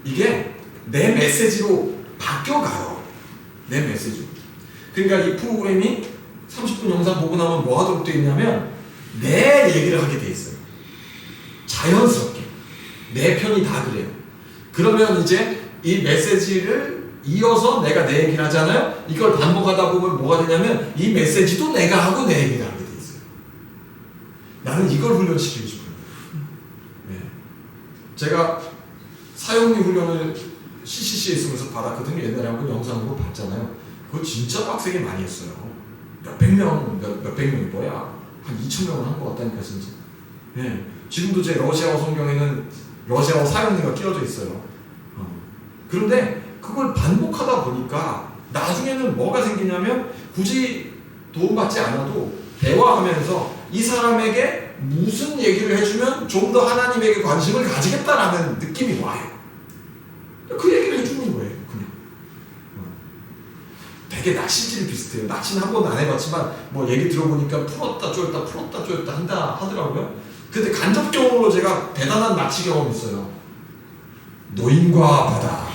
이게 내 메시지로 바뀌어가요. 내 메시지로. 그러니까 이 프로그램이 30분 영상 보고 나면 뭐 하도록 되어 있냐면 내 얘기를 하게 돼 있어요. 자연스럽게. 내 편이 다 그래요. 그러면 이제 이 메시지를 이어서 내가 내 얘기를 하잖아요. 이걸 반복하다 보면 뭐가 되냐면 이 메시지도 내가 하고 내 얘기를 하게 돼 있어요. 나는 이걸 훈련시키고 싶어요. 네. 제가 사용리 훈련을 CCC에 있으면서 받았거든요. 옛날에 한번 영상으로 봤잖아요. 그거 진짜 빡세게 많이 했어요. 몇백 명이 뭐야? 한 2,000명은 한 것 같다니까 진짜. 네. 지금도 제 러시아어 성경에는 러시아어 사용리가 끼워져 있어요. 그런데 그걸 반복하다 보니까 나중에는 뭐가 생기냐면 굳이 도움받지 않아도 대화하면서 이 사람에게 무슨 얘기를 해주면 좀 더 하나님에게 관심을 가지겠다라는 느낌이 와요. 그 얘기를 해주는 거예요. 그냥. 되게 낚시질 비슷해요. 낚시는 한 번도 안 해봤지만 뭐 얘기 들어보니까 풀었다 조였다 한다 하더라고요. 근데 간접 경험으로 제가 대단한 낚시 경험이 있어요. 노인과 바다.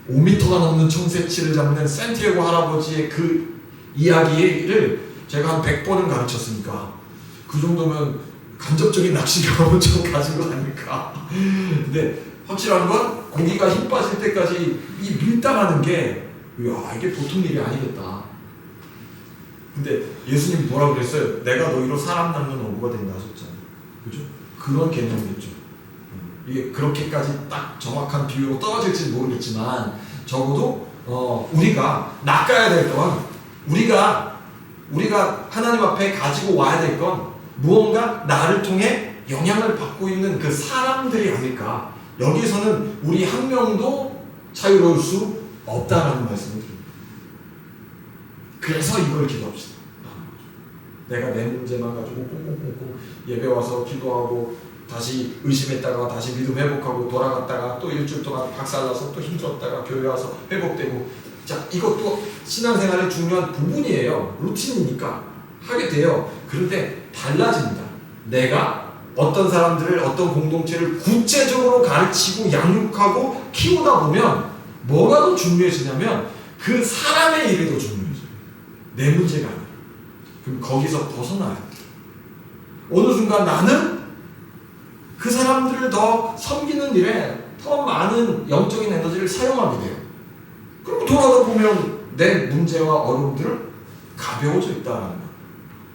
5m가 넘는 청새치를 잡는 산티아고 할아버지의 그 이야기를 제가 한 100번은 가르쳤으니까 그 정도면 간접적인 낚시 경험은 좀 가진 거 아닐까. 근데 확실한 건 고기가 힘 빠질 때까지 이 밀당하는 게 이게 보통 일이 아니겠다. 근데 예수님 뭐라고 그랬어요? 내가 너희로 사람 낚는 어부가 된다 하셨잖아요. 그죠? 그런 개념이겠죠. 이게 그렇게까지 딱 정확한 비유로 떨어질지 모르겠지만 적어도 우리가 낚아야 될 건 우리가 하나님 앞에 가지고 와야 될 건 무언가 나를 통해 영향을 받고 있는 그 사람들이 아닐까. 여기서는 우리 한 명도 자유로울 수 없다라는 말씀을 드립니다. 그래서 이걸 기도합시다. 내가 내 문제만 가지고 꽁꽁꽁꽁 예배 와서 기도하고 다시 의심했다가 다시 믿음 회복하고 돌아갔다가 또 일주일 동안 박살나서 또 힘들었다가 교회 와서 회복되고. 자, 이것도 신앙생활의 중요한 부분이에요. 루틴이니까 하게 돼요. 그런데 달라집니다. 내가 어떤 사람들을 어떤 공동체를 구체적으로 가르치고 양육하고 키우다 보면 뭐가 더 중요해지냐면 그 사람의 일이 더 중요해져요. 내 문제가 아니에요. 그럼 거기서 벗어나야 돼요. 어느 순간 나는 그 사람들을 더 섬기는 일에 더 많은 영적인 에너지를 사용하게 돼요. 그리고 돌아다 보면 내 문제와 어려움들은 가벼워져 있다라는 거.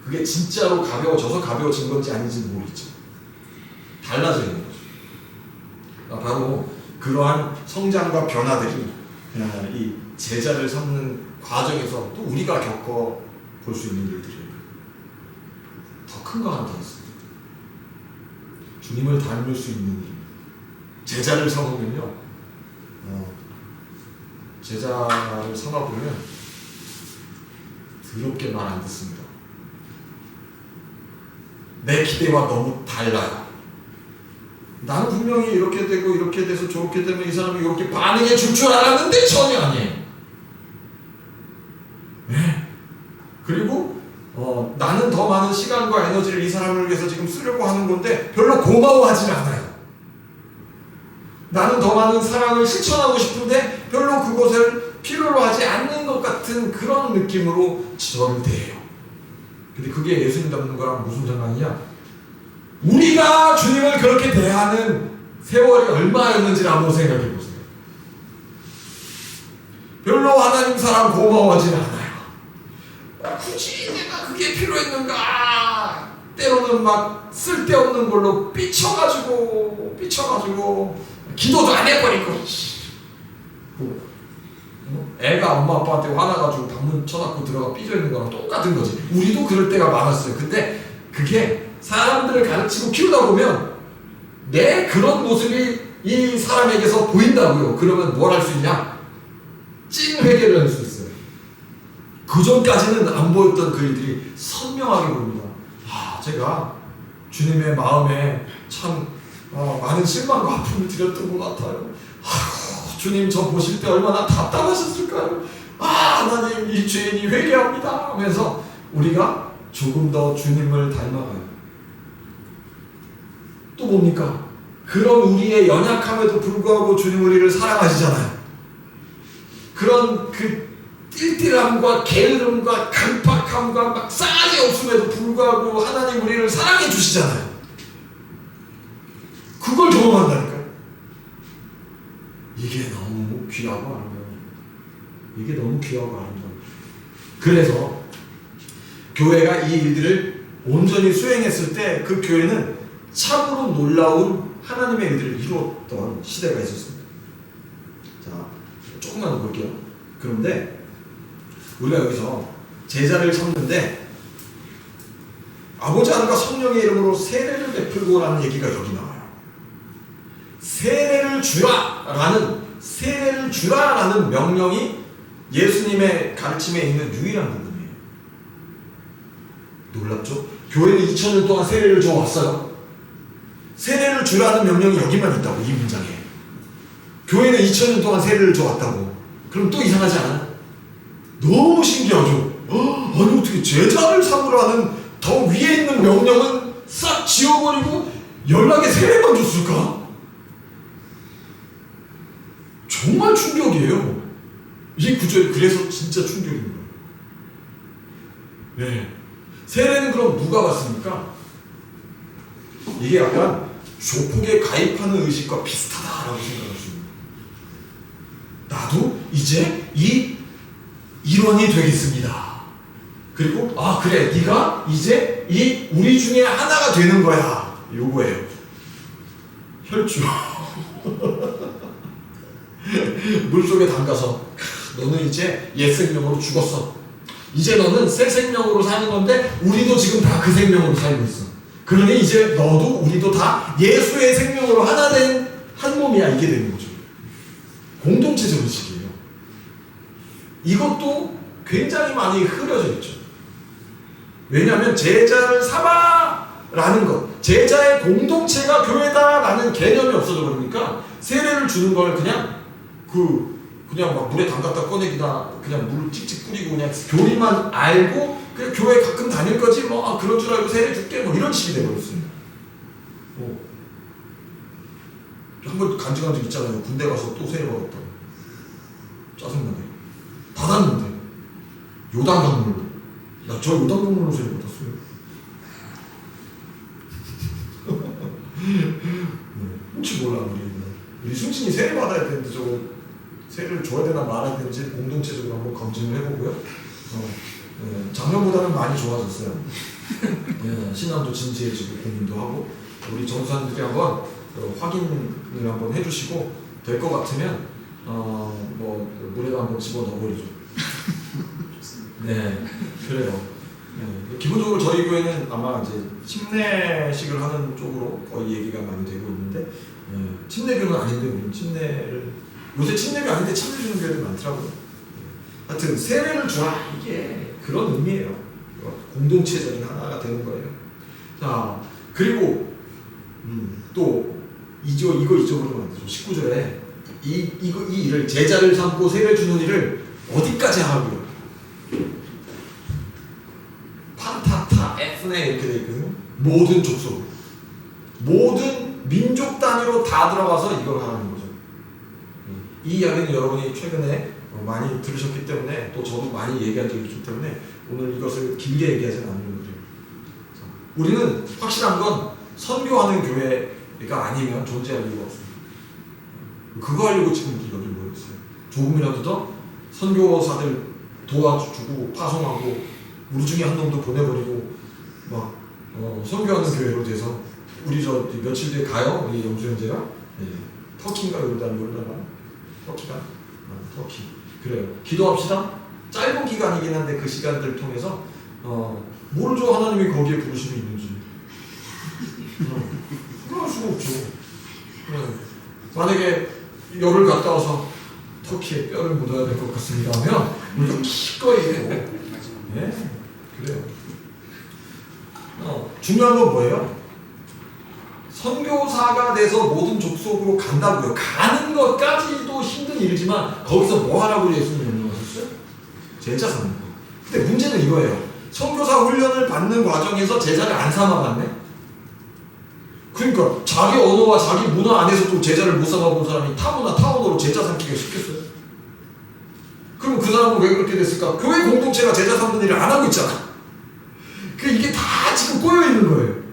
그게 진짜로 가벼워져서 가벼워진 건지 아닌지는 모르겠죠. 달라져 있는 거죠. 바로 그러한 성장과 변화들이 이 제자를 삼는 과정에서 또 우리가 겪어볼 수 있는 일들이에요. 더 큰 거 하나 더 있습니다. 주님을 닮을 수 있는 일. 제자를 삼으면요. 제자를 삼아보면 더럽게 말 안 듣습니다. 내 기대와 너무 달라요. 나는 분명히 이렇게 되고 이렇게 돼서 저렇게 되면 이 사람이 이렇게 반응해 줄 줄 알았는데 전혀 아니에요. 네. 그리고 나는 더 많은 시간과 에너지를 이 사람을 위해서 지금 쓰려고 하는 건데 별로 고마워하지 않아요. 나는 더 많은 사랑을 실천하고 싶은데 별로 그것을 필요로 하지 않는 있는 것 같은 그런 느낌으로 저를 대해요. 근데 그게 예수님 닮는 거랑 무슨 상관이냐? 우리가 주님을 그렇게 대하는 세월이 얼마였는지를 한번 생각해 보세요. 별로 하나님 사랑 고마워하지 않아요. 굳이 내가 그게 필요했는가? 때로는 막 쓸데없는 걸로 삐쳐가지고 기도도 안 해버리고, 애가 엄마 아빠한테 화나가지고 방문 쳐닫고 들어가 삐져있는 거랑 똑같은 거지. 우리도 그럴 때가 많았어요. 근데 그게 사람들을 가르치고 키우다 보면 내 그런 모습이 이 사람에게서 보인다고요. 그러면 뭘 할 수 있냐? 찐 회개를 할 수 있어요. 그 전까지는 안 보였던 그 일들이 선명하게 보입니다. 제가 주님의 마음에 참 많은 실망과 아픔을 드렸던 것 같아요. 주님 저 보실 때 얼마나 답답하셨을까요? 하나님 이 죄인이 회개합니다 하면서 우리가 조금 더 주님을 닮아가요. 또 뭡니까? 그런 우리의 연약함에도 불구하고 주님 우리를 사랑하시잖아요. 그런 그 띨띨함과 게으름과 강팍함과 막 싸가지 없음에도 불구하고 하나님 우리를 사랑해 주시잖아요. 그걸 경험한다니까요. 이게 너무 귀하고 아름다워요. 이게 너무 귀하고 아름다워요. 그래서 교회가 이 일들을 온전히 수행했을 때 그 교회는 참으로 놀라운 하나님의 일들을 이루었던 시대가 있었습니다. 자, 조금만 더 볼게요. 그런데 우리가 여기서 제자를 삼는데 아버지 하나님과 성령의 이름으로 세례를 베풀고라는 얘기가 여기 나와요. 세례를 주라라는 명령이 예수님의 가르침에 있는 유일한 부분이에요. 놀랍죠? 교회는 2000년 동안 세례를 줘왔어요. 세례를 주라는 명령이 여기만 있다고, 이 문장에. 교회는 2000년 동안 세례를 줘왔다고. 그럼 또 이상하지 않아요? 너무 신기하죠? 아니 어떻게 제자를 삼으라는 더 위에 있는 명령은 싹 지워버리고 연락에 세례만 줬을까? 정말 충격이에요. 이 구절이 그래서 진짜 충격인 거예요. 네. 세례는 그럼 누가 받습니까? 이게 약간 조폭에 가입하는 의식과 비슷하다라고 생각할 수 있습니다. 나도 이제 이 일원이 되겠습니다. 그리고 그래 네가 이제 이 우리 중에 하나가 되는 거야. 요거예요. 혈주. 물속에 담가서 너는 이제 옛 생명으로 죽었어. 이제 너는 새 생명으로 사는 건데 우리도 지금 다 그 생명으로 살고 있어. 그러니 이제 너도 우리도 다 예수의 생명으로 하나 된 한 몸이야. 이게 되는 거죠. 공동체적 의식이에요. 이것도 굉장히 많이 흐려져 있죠. 왜냐하면 제자를 삼아라는 것, 제자의 공동체가 교회다라는 개념이 없어져 버리니까 세례를 주는 걸 그냥 막 물에 담갔다 꺼내기다, 그냥 물 찍찍 뿌리고 그냥 교리만 알고 그냥 교회 가끔 다닐 거지 뭐 그런 줄 알고 세례 줄게 뭐 이런 식이 돼버렸습니다. 한번 간증한 적 있잖아요. 군대 가서 또 세례 받았다고. 짜증나네. 받았는데 요단강물로. 저 요단강물로 세례 받았어요. 혹시 몰라 우리 승진이 세례 받아야 되는데 저거 세례를 줘야 되나 말아야 되는지 공동체적으로 한번 검증을 해보고요. 작년보다는 많이 좋아졌어요. 신앙도 진지해지고 고민도 하고 우리 전사님들이 한번 확인을 한번 해주시고 될 것 같으면 물에다 한번 집어 넣어버리죠. 네, 그래요. 기본적으로 저희 교회는 아마 이제 침례식을 하는 쪽으로 거의 얘기가 많이 되고 있는데 침례교는 아닌데 우리는 침례를 요새 침례교 아닌데 참여주는 교회들 많더라고요. 하여튼 세례를 주라 이게 그런 의미예요. 공동체적인 하나가 되는 거예요. 자 그리고 또 이거 잊어버리면 안 되죠. 19절에 이 일을 제자를 삼고 세례 주는 일을 어디까지 하고요? 판타타 에프네 이렇게 되어 있거든요. 모든 족속, 모든 민족 단위로 다 들어가서 이걸 하는 거죠. 이 이야기는 여러분이 최근에 많이 들으셨기 때문에 또 저도 많이 얘기한 적이 있기 때문에 오늘 이것을 길게 얘기하지는 않는 거죠. 우리는 확실한 건 선교하는 교회가 아니면 존재할 이유가 없습니다. 그거 하려고 지금 여기 모였어요. 조금이라도 더 선교사들 도와주고 파송하고 우리 중에 한 놈도 보내버리고 막 선교하는 교회로 돼서 우리 저 며칠 뒤에 가요. 우리 영주 형제가 터키인가 요르단가 터키가 터키 그래요. 기도합시다. 짧은 기간이긴 한데 그 시간들을 통해서 모르죠. 하나님이 거기에 부르심이 있는지 그럴 수가 없죠. 만약에 열을 갔다 와서 터키에 뼈를 묻어야 될 것 같습니다 하면 우리가 기꺼이 해요. 네, 그래요. 중요한 건 뭐예요? 선교사가 돼서 모든 족속으로 간다고요. 가는 것까지도 힘든 일이지만 거기서 뭐 하라고 예수님 명령하셨어요? 제자 삼는 거. 근데 문제는 이거예요. 선교사 훈련을 받는 과정에서 제자를 안 삼아봤네? 그러니까 자기 언어와 자기 문화 안에서 또 제자를 못 삼아본 사람이 타문화 타원어로 제자 삼기가 쉽겠어요? 그럼 그 사람은 왜 그렇게 됐을까? 교회 공동체가 제자 삼는 일을 안 하고 있잖아. 이게 다 지금 꼬여있는 거예요.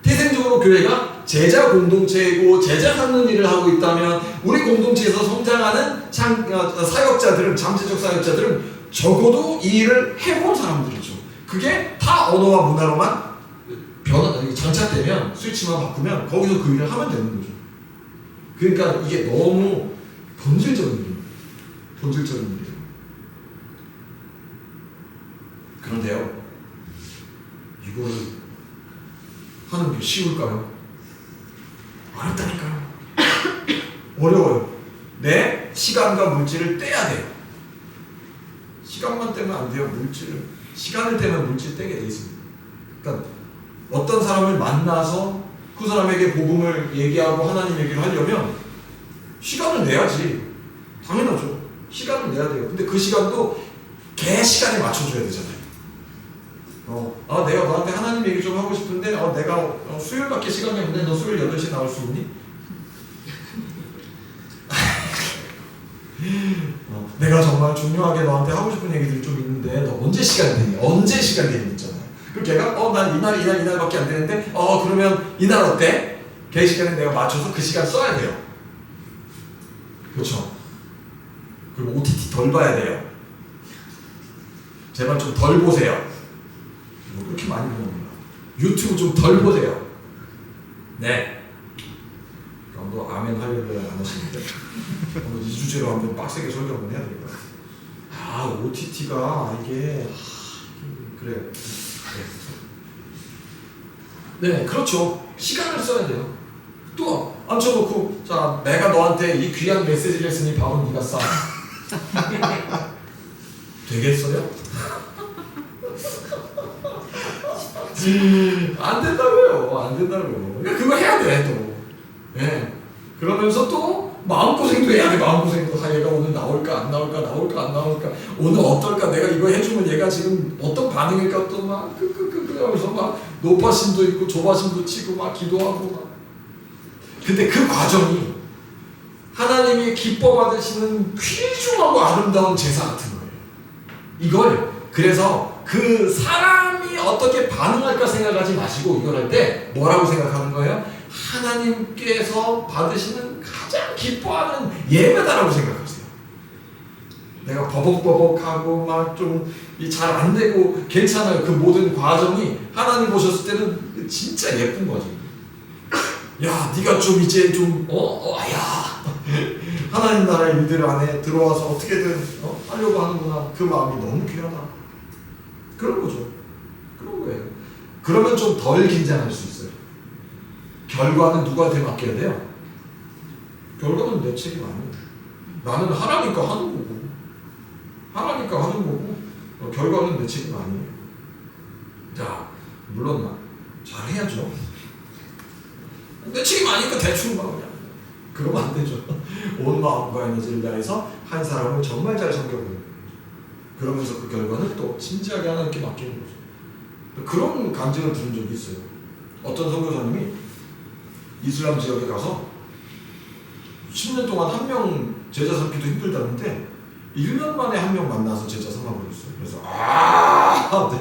태생적으로 교회가 제자 공동체이고 제자 삼는 일을 하고 있다면 우리 공동체에서 성장하는 사역자들은 잠재적 사역자들은 적어도 이 일을 해본 사람들이죠. 그게 타 언어와 문화로만 장착되면 스위치만 바꾸면 거기서 그 일을 하면 되는 거죠. 그러니까 이게 너무 본질적인 일이에요. 본질적인 일이에요. 그런데요, 이걸 하는 게 쉬울까요? 어렵다니까요. 어려워요. 내 시간과 물질을 떼야 돼요. 시간만 떼면 안 돼요. 시간을 떼면 물질 떼게 돼 있습니다. 그러니까 어떤 사람을 만나서 그 사람에게 복음을 얘기하고 하나님 얘기를 하려면 시간을 내야지. 당연하죠. 시간을 내야 돼요. 근데 그 시간도 걔 시간에 맞춰줘야 되잖아요. 내가 너한테 하나님 얘기 좀 하고 싶은데 내가 수요일밖에 시간이 없는데 너 수요일 8시에 나올 수 있니? 내가 정말 중요하게 너한테 하고 싶은 얘기들이 좀 있는데 너 언제 시간 되니? 언제 시간 되니? 있잖아. 그럼 걔가 난 이날밖에 안 되는데 그러면 이날 어때? 걔 시간에 내가 맞춰서 그 시간 써야 돼요. 그렇죠? 그리고 OTT 덜 봐야 돼요. 제발 좀 덜 보세요. 그렇게 많이 보는 겁니다. 유튜브 좀 덜 보세요. 네. 너 아멘 하려고 안 하시는데 이 주제로 한번 빡세게 설교 한번 해야 될 것 같아요. OTT가 이게 그래요. 네, 그렇죠. 시간을 써야 돼요. 또 앉혀놓고 자, 내가 너한테 이 귀한 메시지를 했으니 밥은 네가 싸. 되겠어요? 안 된다고요. 안 된다고요. 그러니까 그거 해야 돼 또. 네. 그러면서 또 마음고생도 해야 돼. 마음고생도. 얘가 오늘 나올까 안 나올까 오늘 어떨까 내가 이거 해주면 얘가 지금 어떤 반응일까 또 막 하면서 막 노파심도 있고 조바심도 치고 막 기도하고 막. 근데 그 과정이 하나님이 기뻐 받으시는 귀중하고 아름다운 제사 같은 거예요. 이걸 그래서 그 사람이 어떻게 반응할까 생각하지 마시고 이걸 할 때 뭐라고 생각하는 거예요? 하나님께서 받으시는 가장 기뻐하는 예배다라고 생각하세요. 내가 버벅버벅하고 막 좀 잘 안 되고 괜찮아요. 그 모든 과정이 하나님 보셨을 때는 진짜 예쁜 거죠. 야, 네가 좀 이제 좀 야 하나님 나라의 일들 안에 들어와서 어떻게든 하려고 하는구나. 그 마음이 너무 귀하다. 그런 거죠. 그런 거예요. 그러면 좀 덜 긴장할 수 있어요. 결과는 누구한테 맡겨야 돼요? 결과는 내 책임 아니에요. 나는 하나니까 하는 거고, 하나니까 하는 거고, 결과는 내 책임 아니에요. 자, 물론 잘해야죠. 내 책임 아니니까 대충 막 그냥. 그러면 안 되죠. 온 마음과 에너지를 다해서 한 사람을 정말 잘 섬겨보는. 그러면서 그 결과는 또 진지하게 하나님께 맡기는 거죠. 그런 간증을 들은 적이 있어요. 어떤 선교사님이 이슬람 지역에 가서 10년 동안 한 명 제자 삼기도 힘들다는데 1년 만에 한 명 만나서 제자 삼아버렸어요. 그래서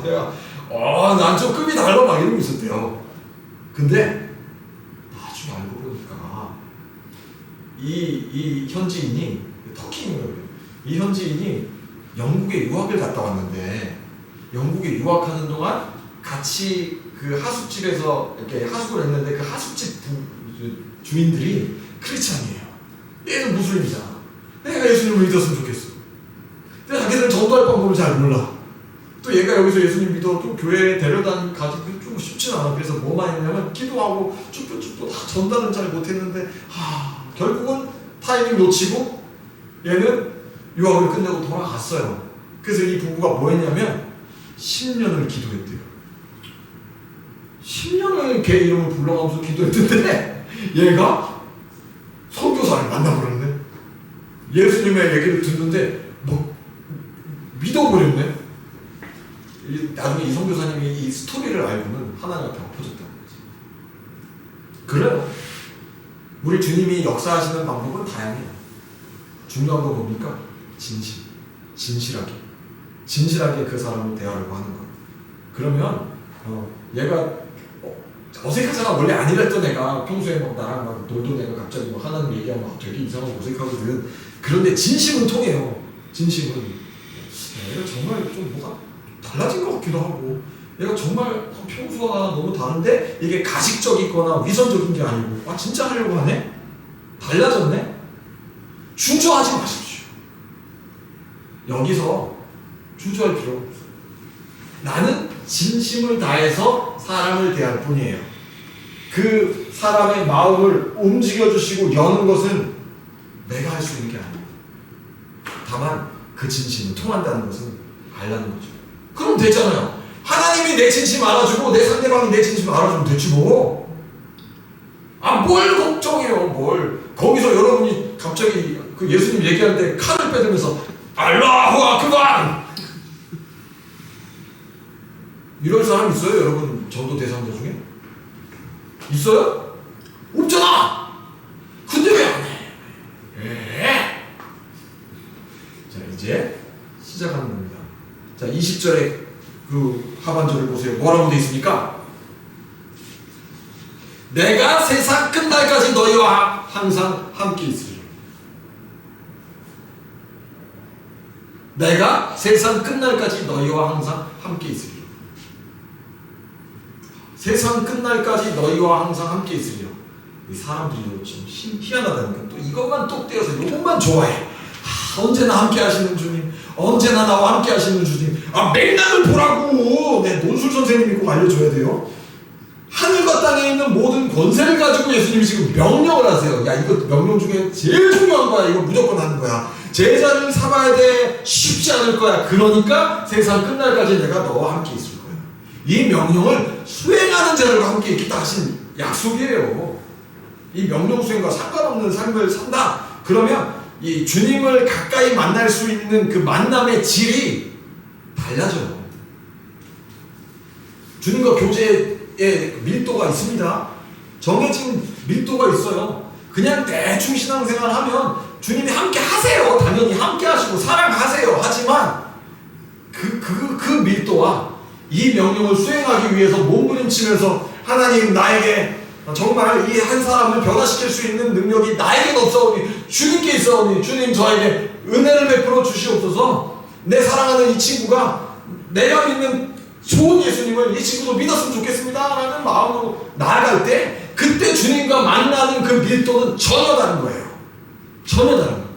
내가 난 좀 급이 달라 막 이러고 있었대요. 근데 나중에 알고 보니까 이 현지인이 터키인이라고요. 이 현지인이 영국에 유학을 갔다 왔는데 영국에 유학하는 동안 같이 그 하숙집에서 이렇게 하숙을 했는데 그 하숙집 주인들이 크리스찬이에요. 얘는 무슬림이잖아. 내가 예수님을 믿었으면 좋겠어. 근데 자기들은 전도할 방법을 잘 몰라. 또 얘가 여기서 예수님 믿어 또 교회에 데려다니기가 좀 쉽진 않아. 그래서 뭐만 했냐면 기도하고 쭈뼛쭈뼛 다 전달은 잘 못했는데 결국은 타이밍 놓치고 얘는 유학을 끝내고 돌아갔어요. 그래서 이 부부가 뭐 했냐면 10년을 기도했대요. 10년을 걔 이름을 불러가면서 기도했는데 얘가 선교사를 만나버렸네. 예수님의 얘기를 듣는데 뭐 믿어버렸네. 나중에 이 선교사님이 이 스토리를 알고는 하나님 앞에 엎어졌다는 거지. 그래요. 우리 주님이 역사하시는 방법은 다양해요. 중요한 건 뭡니까? 진실하게 그 사람을 대하려고 하는 거예요. 그러면 얘가 어색하잖아. 원래 안 이랬던 애가 평소에 막 나랑 막 놀던 애가 갑자기 뭐 하나님 얘기하면 되게 이상하고 어색하거든. 그런데 진심은 통해요. 진심은. 얘가 정말 좀 뭐가 달라진 것 같기도 하고 얘가 정말 평소와 너무 다른데 이게 가식적이거나 위선적인 게 아니고 진짜 하려고 하네? 달라졌네? 주저하지 마십시오. 여기서 주저할 필요가 없어요. 나는 진심을 다해서 사람을 대할 뿐이에요. 그 사람의 마음을 움직여주시고 여는 것은 내가 할 수 있는 게 아닙니다. 다만 그 진심은 통한다는 것은 알라는 거죠. 그럼 되잖아요. 하나님이 내 진심 알아주고 내 상대방이 내 진심 알아주면 됐지 뭐. 뭘 걱정해요. 뭘. 거기서 여러분이 갑자기 그 예수님 얘기할 때 칼을 빼들면서 알라후 아크bar 이럴 사람 있어요? 여러분 전도 대상자 중에? 있어요? 없잖아! 근데 왜 안 해? 자, 이제 시작하는 겁니다. 자, 20절에 그 하반절을 보세요. 뭐라고 되어 있습니까? 내가 세상 끝날까지 너희와 항상 함께 있으리라. 내가 세상 끝날까지 너희와 항상 함께 있으리라. 세상 끝날까지 너희와 항상 함께 있으리라. 이 사람들이 좀 희한하다니까. 또 이것만 똑 떼어서 이것만 좋아해. 언제나 함께 하시는 주님, 언제나 나와 함께 하시는 주님. 맥락을 보라고. 내 논술 선생님이 꼭 알려줘야 돼요. 하늘과 땅에 있는 모든 권세를 가지고 예수님이 지금 명령을 하세요. 야, 이거 명령 중에 제일 중요한 거야. 이거 무조건 하는 거야. 제자를 삼아야 돼. 쉽지 않을 거야. 그러니까 세상 끝날까지 내가 너와 함께 있을 거야. 이 명령을 수행하는 자들과 함께 있겠다 하신 약속이에요. 이 명령 수행과 상관없는 삶을 산다. 그러면 이 주님을 가까이 만날 수 있는 그 만남의 질이 달라져요. 주님과 교제의 밀도가 있습니다. 정해진 밀도가 있어요. 그냥 대충 신앙생활 하면 주님이 함께 하세요. 당연히 함께 하시고 사랑하세요. 하지만 그 밀도와 이 명령을 수행하기 위해서 몸부림치면서 하나님 나에게 정말 이 한 사람을 변화시킬 수 있는 능력이 나에게는 없사오니 주님께 있사오니 주님 저에게 은혜를 베풀어 주시옵소서. 내 사랑하는 이 친구가 내가 믿는 좋은 예수님을 이 친구도 믿었으면 좋겠습니다 라는 마음으로 나아갈 때 그때 주님과 만나는 그 밀도는 전혀 다른 거예요. 전혀 다른 거예요.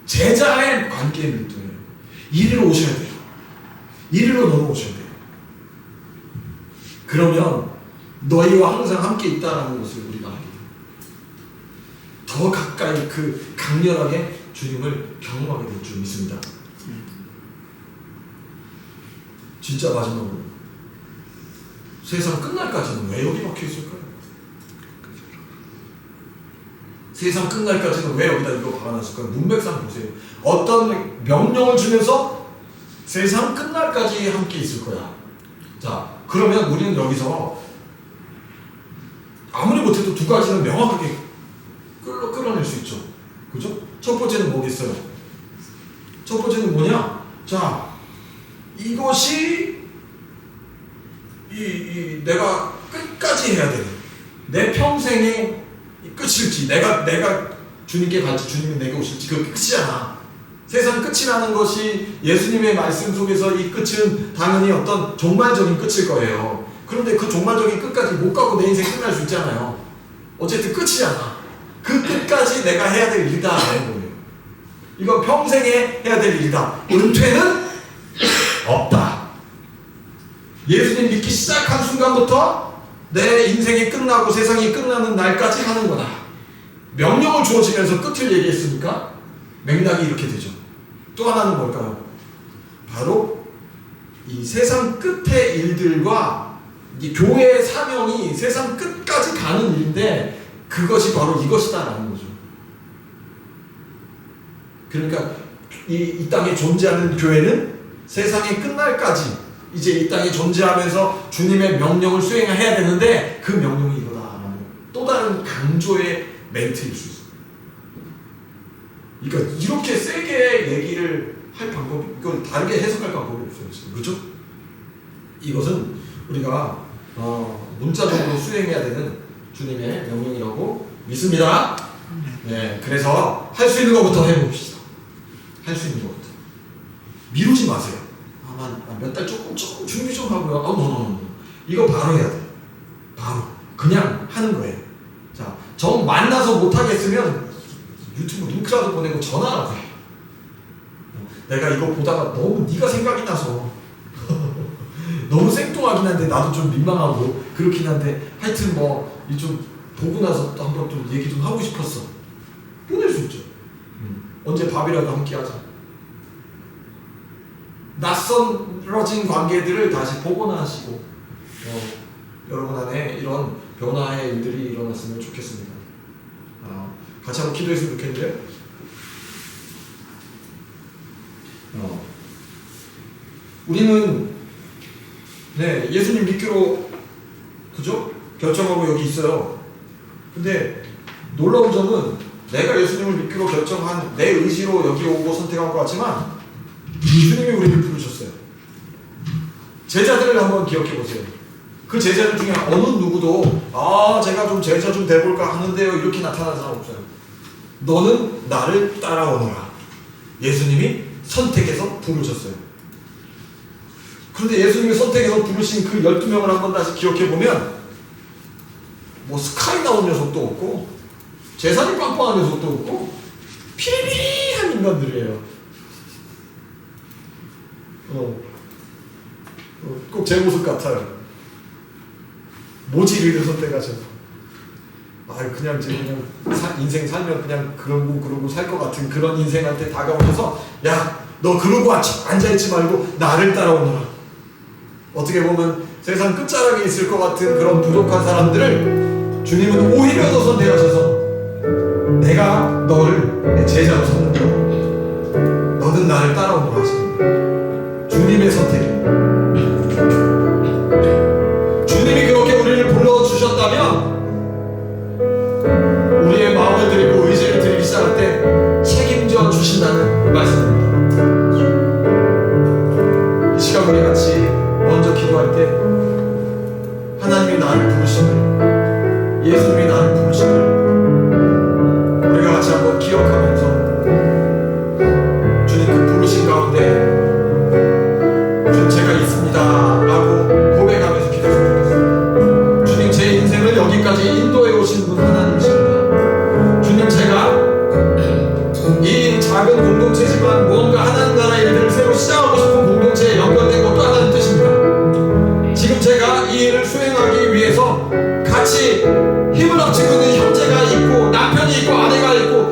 제자의 관계의 밀도예요. 이리로 오셔야 돼요. 이리로 넘어오셔야 돼요. 그러면 너희와 항상 함께 있다라는 것을 우리가 알게 돼요. 더 가까이 그 강렬하게 주님을 경험하게 될 줄 믿습니다. 진짜 마지막으로 세상 끝날까지는 왜 여기 박혀 있을까요? 세상 끝날까지는 왜 여기다 이거 박아놨을까요? 문맥상 보세요. 어떤 명령을 주면서 세상 끝날까지 함께 있을 거야. 자, 그러면 우리는 여기서 아무리 못해도 두 가지는 명확하게 끌어낼 수 있죠. 그죠? 첫 번째는 뭐겠어요? 첫 번째는 뭐냐? 자, 이것이 내가 끝까지 해야 되는 내 평생의 끝일지, 내가 주님께 갈지, 주님이 내게 오실지, 그 끝이잖아. 세상 끝이 나는 것이 예수님의 말씀 속에서 이 끝은 당연히 어떤 종말적인 끝일 거예요. 그런데 그 종말적인 끝까지 못 가고 내 인생 끝날 수 있잖아요. 어쨌든 끝이잖아. 그 끝까지 내가 해야 될 일이다 라는 거예요. 이건 평생에 해야 될 일이다. 은퇴는 없다. 예수님 믿기 시작한 순간부터 내 인생이 끝나고 세상이 끝나는 날까지 하는 거다. 명령을 주어지면서 끝을 얘기했으니까 맥락이 이렇게 되죠. 또 하나는 뭘까요? 바로 이 세상 끝의 일들과 이 교회의 사명이 세상 끝까지 가는 일인데 그것이 바로 이것이다라는 거죠. 그러니까 이 땅에 존재하는 교회는 세상이 끝날까지 이제 이 땅에 존재하면서 주님의 명령을 수행해야 되는데 그 명령이 이거다라는 또 다른 강조의 멘트일 수 있어요. 그러니까 이렇게 세게 얘기를 할 방법이, 이걸 다르게 해석할 방법이 없어요. 지금. 그렇죠? 이것은 우리가 문자적으로 수행해야 되는 주님의 명령이라고 믿습니다. 네, 그래서 할 수 있는 것부터 해봅시다. 할 수 있는 것부터. 미루지 마세요. 몇 달 조금 준비 좀 하고요. 이거 바로 해야 돼. 바로. 그냥 하는 거예요. 자, 정 만나서 못하겠으면 유튜브 링크라도 보내고 전화라도 해. 내가 이거 보다가 너무 네가 생각이 나서 너무 생뚱하긴 한데 나도 좀 민망하고 그렇긴 한데 하여튼 좀 보고 나서 또 한번 좀 얘기 좀 하고 싶었어. 보낼 수 있죠. 언제 밥이라도 함께 하자. 낯선러진 관계들을 다시 복원하시고 여러분 안에 이런 변화의 일들이 일어났으면 좋겠습니다. 같이 한번 기도했으면 좋겠는데요. 우리는 예수님 믿기로 그죠? 결정하고 여기 있어요. 근데 놀라운 점은 내가 예수님을 믿기로 결정한 내 의지로 여기 오고 선택한 것 같지만 주님이 우리를 부르셨어요. 제자들을 한번 기억해 보세요. 그 제자들 중에 어느 누구도 제가 좀 제자 좀 돼볼까 하는데요 이렇게 나타나는 사람 없어요. 너는 나를 따라오너라. 예수님이 선택해서 부르셨어요. 그런데 예수님이 선택해서 부르신 그 12명을 한번 다시 기억해 보면 스카이 나온 녀석도 없고 재산이 빵빵한 녀석도 없고 피리피리한 인간들이에요. 꼭 제 모습 같아요. 모지리를 선택하셔서 그냥 인생 살면 그냥 그러고 살 것 같은 그런 인생한테 다가오셔서 야, 너 그러고 앉아있지 말고 나를 따라오너라. 어떻게 보면 세상 끝자락에 있을 것 같은 그런 부족한 사람들을 주님은 오히려 더 선택하셔서 내가 너를 내 제자로 삼는다. 너는 나를 따라오너라 하십니다. 주님의 선택이에요. 주님이 그렇게 우리를 불러주셨다면 우리의 마음을 드리고 의지를 드리기 시작할 때 책임져 주신다는 말씀입니다. 이 시간 우리 같이 먼저 기도할 때 하나님이 나를 부르심을, 예수님이 나를 부르심을 우리가 같이 한번 기억하면서 주님 그 부르심 가운데 주님 제가 있습니다 라고 고백하면서 기도했으면 좋겠습니다. 주님 제 인생을 여기까지 인도해 오신 분 하나님이십니다. 주님 제가 이 작은 공동체지만 무언가 하나님 나라 일들을 새로 시작하고 싶은 공동체에 연결된 것도 하나님 뜻입니다. 지금 제가 이 일을 수행하기 위해서 같이 힘을 합치고 있는 형제가 있고 남편이 있고 아내가 있고